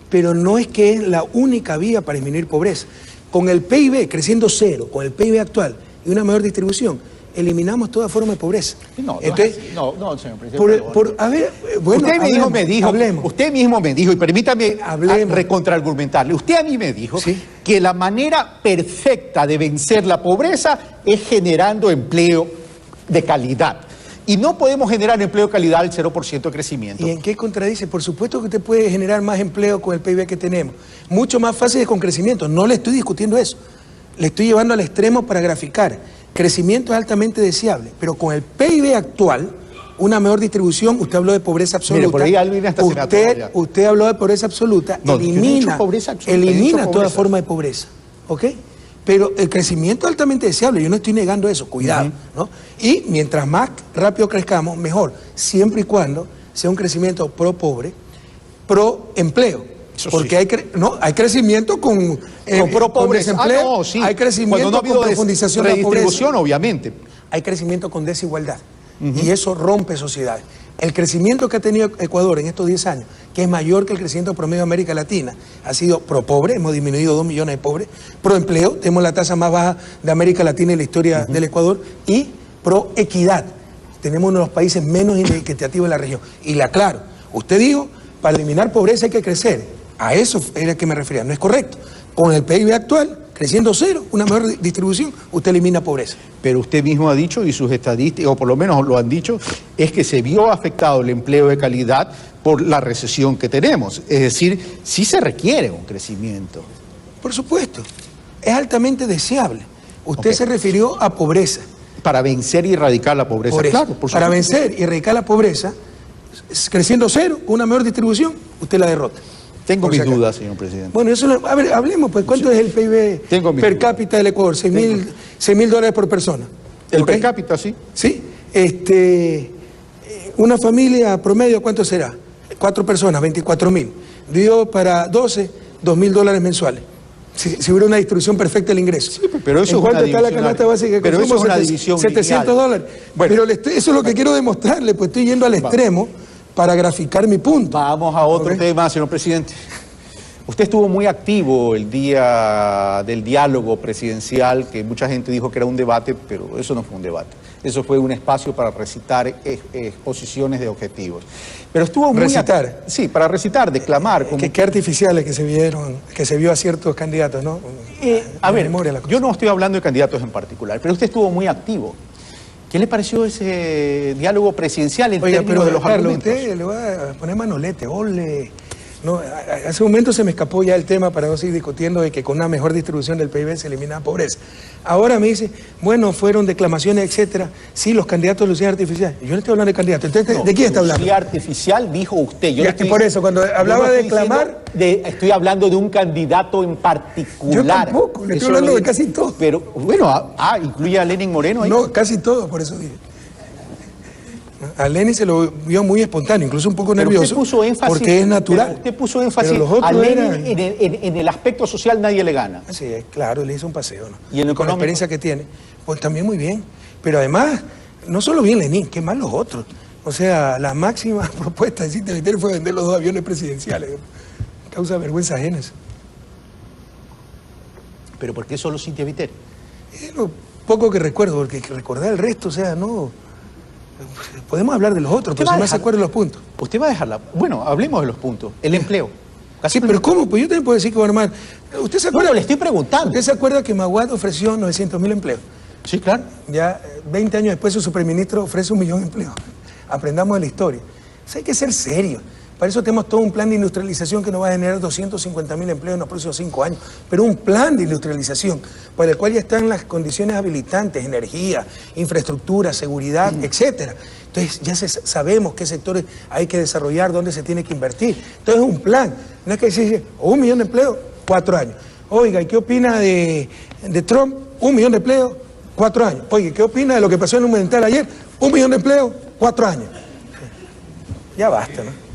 Pero no es que es la única vía para disminuir pobreza. Con el PIB creciendo 0, con el PIB actual y una mejor distribución, eliminamos toda forma de pobreza. Entonces, señor presidente. Usted mismo me dijo, y permítame recontraargumentarle, usted a mí me dijo que la manera perfecta de vencer la pobreza es generando empleo de calidad. Y no podemos generar empleo de calidad al 0% de crecimiento. ¿Y en qué contradice? Por supuesto que usted puede generar más empleo con el PIB que tenemos. Mucho más fácil es con crecimiento. No le estoy discutiendo eso. Le estoy llevando al extremo para graficar. crecimiento es altamente deseable, pero con el PIB actual, una mejor distribución, usted habló de pobreza absoluta. Mire, por ahí alguien hasta usted habló de pobreza absoluta, no, elimina pobreza. Toda forma de pobreza, ¿ok? Pero el crecimiento es altamente deseable, yo no estoy negando eso, cuidado, ¿no? Y mientras más rápido crezcamos, mejor, siempre y cuando sea un crecimiento pro pobre, pro empleo. Eso porque sí. hay crecimiento con pro pobreza. Con desempleo, Sí. hay crecimiento no ha habido con profundización de la pobreza. Redistribución, obviamente. Hay crecimiento con desigualdad. Y eso rompe sociedades. El crecimiento que ha tenido Ecuador en estos 10 años, que es mayor que el crecimiento promedio de América Latina, ha sido pro pobre, hemos disminuido 2 millones de pobres, pro empleo, tenemos la tasa más baja de América Latina en la historia del Ecuador, y pro equidad, tenemos uno de los países menos inequitativos de la región. Y le aclaro, usted dijo, para eliminar pobreza hay que crecer, a eso era que me refería, no es correcto. Con el PIB actual, creciendo cero, una mejor distribución, usted elimina pobreza. Pero usted mismo ha dicho, y sus estadísticas, o por lo menos lo han dicho, es que se vio afectado el empleo de calidad por la recesión que tenemos. Es decir, sí se requiere un crecimiento. Por supuesto, es altamente deseable. Usted se refirió a pobreza. Para vencer y erradicar la pobreza. Claro, por supuesto. Para vencer y erradicar la pobreza, creciendo cero, con una mejor distribución, usted la derrota. Tengo mis dudas, señor presidente. Bueno, a ver, hablemos, pues, ¿cuánto es el PIB per cápita del Ecuador? $6.000 por persona. ¿El per cápita, sí? Sí. Una familia promedio, ¿cuánto será? 4 personas, 24.000. Dividido para 12, $2.000 mensuales. Si hubiera una distribución perfecta del ingreso. Sí, pero eso es una división. ¿En cuánto está la canasta básica de consumo? Pero eso es una división $700. Bueno, pero eso es lo que quiero demostrarle, pues estoy yendo al extremo para graficar mi punto. Vamos a otro tema, señor presidente. Usted estuvo muy activo el día del diálogo presidencial, que mucha gente dijo que era un debate, pero eso no fue un debate. Eso fue un espacio para recitar exposiciones de objetivos. Pero estuvo muy... ¿Recitar? Sí, para recitar, declamar. Qué artificiales que se vio a ciertos candidatos, ¿no? A ver, yo no estoy hablando de candidatos en particular, pero usted estuvo muy activo. ¿Qué le pareció ese diálogo presidencial en términos de los argumentos? Usted le va a poner manolete, ole. No, hace un momento se me escapó ya el tema para no seguir discutiendo de que con una mejor distribución del PIB se elimina la pobreza. Ahora me dice, bueno, fueron declamaciones, etcétera. Sí, los candidatos de lucía artificial. Yo no estoy hablando de candidatos. Entonces, no, ¿de quién está hablando? Lucía artificial dijo usted. Yo por eso, cuando hablaba de declamar... Estoy hablando de un candidato en particular. Yo tampoco, le estoy hablando de casi todo. Pero, bueno, incluye a Lenin Moreno ahí. No, casi todo, por eso dije. A Lenin se lo vio muy espontáneo, incluso un poco nervioso, usted puso énfasis, porque es natural. Usted puso énfasis, a Lenin en el aspecto social nadie le gana. Sí, claro, le hizo un paseo, ¿no? Y en con la experiencia que tiene, pues también muy bien. Pero además, no solo bien Lenin, qué mal los otros. O sea, la máxima propuesta de Cintia Viteri fue vender los 2 aviones presidenciales. Causa vergüenza ajena. ¿Pero por qué solo Cintia Viteri? Lo poco que recuerdo, porque recordar el resto, o sea, no... Podemos hablar de los otros, pero si no se acuerdan los puntos. Usted va a dejarla. Bueno, hablemos de los puntos. El empleo. Sí, pero ¿cómo? Pues yo también puedo decir que va a armar. ¿Usted se acuerda? Bueno, le estoy preguntando. ¿Usted se acuerda que Maguad ofreció 900.000 empleos? Sí, claro. Ya 20 años después su superministro ofrece 1 millón de empleos. Aprendamos de la historia. O sea, hay que ser serios. Para eso tenemos todo un plan de industrialización que nos va a generar 250.000 empleos en los próximos 5 años. Pero un plan de industrialización para el cual ya están las condiciones habilitantes, energía, infraestructura, seguridad, etcétera. Entonces ya sabemos qué sectores hay que desarrollar, dónde se tiene que invertir. Entonces es un plan. No es que se 1 millón de empleos, 4 años. Oiga, ¿y qué opina de Trump? 1 millón de empleos, 4 años. Oiga, ¿qué opina de lo que pasó en un Monumental ayer? 1 millón de empleos, 4 años. Ya basta, ¿no?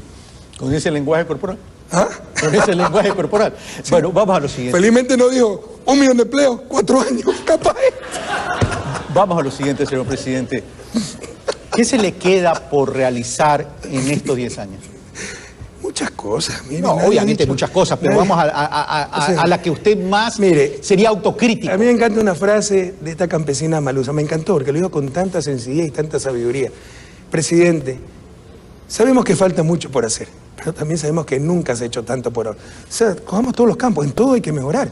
Con ese lenguaje corporal. ¿Ah? Con ese lenguaje corporal. Sí. Bueno, vamos a lo siguiente. Felizmente no dijo 1 millón de empleos, 4 años, capaz. Vamos a lo siguiente, señor presidente. ¿Qué se le queda por realizar en estos 10 años? Muchas cosas. Mire, no, obviamente muchas cosas, pero vamos a la que usted más sería autocrítico. A mí me encanta una frase de esta campesina Malusa. Me encantó porque lo dijo con tanta sencillez y tanta sabiduría. Presidente, sabemos que falta mucho por hacer, pero también sabemos que nunca se ha hecho tanto por ahora. O sea, cojamos todos los campos, en todo hay que mejorar.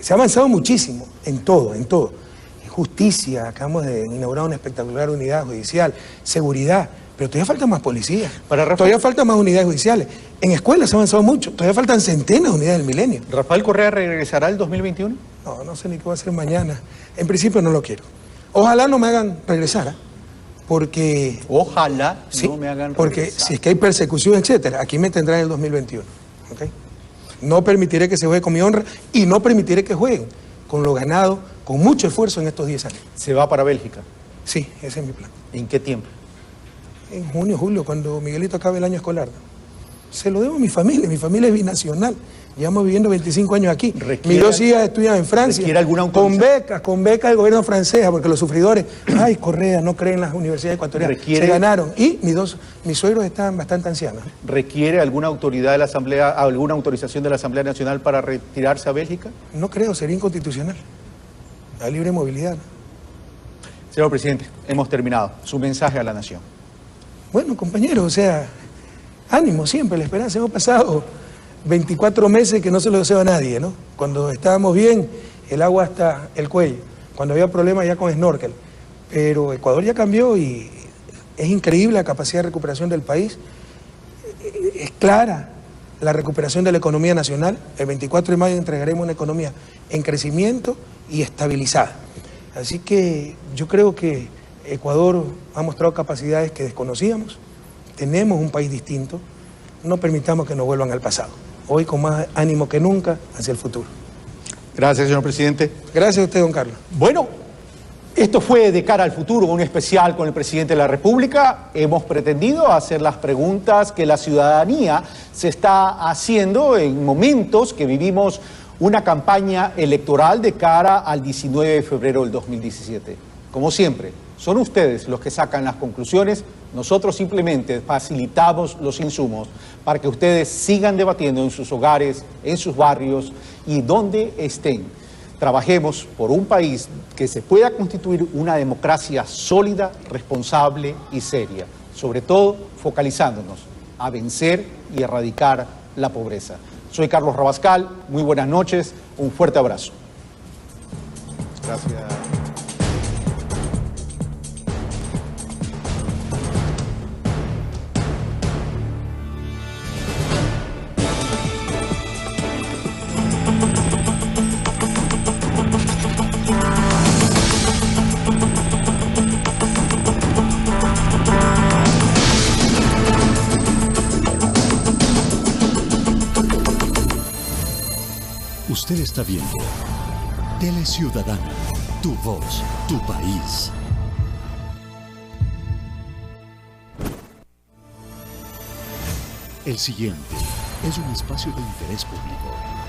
Se ha avanzado muchísimo, en todo, en todo. Justicia, acabamos de inaugurar una espectacular unidad judicial, seguridad, pero todavía faltan más policías, todavía faltan más unidades judiciales. En escuelas se ha avanzado mucho, todavía faltan centenas de unidades del milenio. ¿Rafael Correa regresará el 2021? No sé ni qué va a hacer mañana. En principio no lo quiero. Ojalá no me hagan regresar, ¿eh? Porque... Ojalá sí, no me hagan porque regresar. si es que hay persecución, etcétera, aquí me tendrán en el 2021. ¿Okay? No permitiré que se juegue con mi honra y no permitiré que jueguen con lo ganado, con mucho esfuerzo en estos 10 años. ¿Se va para Bélgica? Sí, ese es mi plan. ¿En qué tiempo? En junio, julio, cuando Miguelito acabe el año escolar. Se lo debo a mi familia es binacional. Llevamos viviendo 25 años aquí. Mis 2 hijas estudian en Francia. ¿Requiere alguna autorización? Con becas del gobierno francés, porque los sufridores, ay, Correa, no creen en las universidades ecuatorianas. Se ganaron. Y mis suegros están bastante ancianos. ¿Requiere alguna autoridad de la Asamblea, alguna autorización de la Asamblea Nacional para retirarse a Bélgica? No creo, sería inconstitucional. La libre movilidad, ¿no? Señor presidente, hemos terminado. Su mensaje a la nación. Bueno, compañeros, o sea, ánimo siempre, la esperanza. Hemos pasado 24 meses que no se lo deseo a nadie, ¿no? Cuando estábamos bien, el agua hasta el cuello. Cuando había problemas ya con snorkel. Pero Ecuador ya cambió y es increíble la capacidad de recuperación del país. Es clara la recuperación de la economía nacional. El 24 de mayo entregaremos una economía en crecimiento y estabilizada. Así que yo creo que Ecuador ha mostrado capacidades que desconocíamos. Tenemos un país distinto. No permitamos que nos vuelvan al pasado. Hoy con más ánimo que nunca hacia el futuro. Gracias, señor presidente. Gracias a usted, don Carlos. Bueno, esto fue De Cara al Futuro, un especial con el presidente de la República. Hemos pretendido hacer las preguntas que la ciudadanía se está haciendo en momentos que vivimos una campaña electoral de cara al 19 de febrero del 2017. Como siempre, son ustedes los que sacan las conclusiones. Nosotros simplemente facilitamos los insumos para que ustedes sigan debatiendo en sus hogares, en sus barrios y donde estén. Trabajemos por un país que se pueda constituir una democracia sólida, responsable y seria. Sobre todo, focalizándonos a vencer y erradicar la pobreza. Soy Carlos Rabascal, muy buenas noches, un fuerte abrazo. Gracias. Usted está viendo Tele Ciudadana, tu voz, tu país. El siguiente es un espacio de interés público.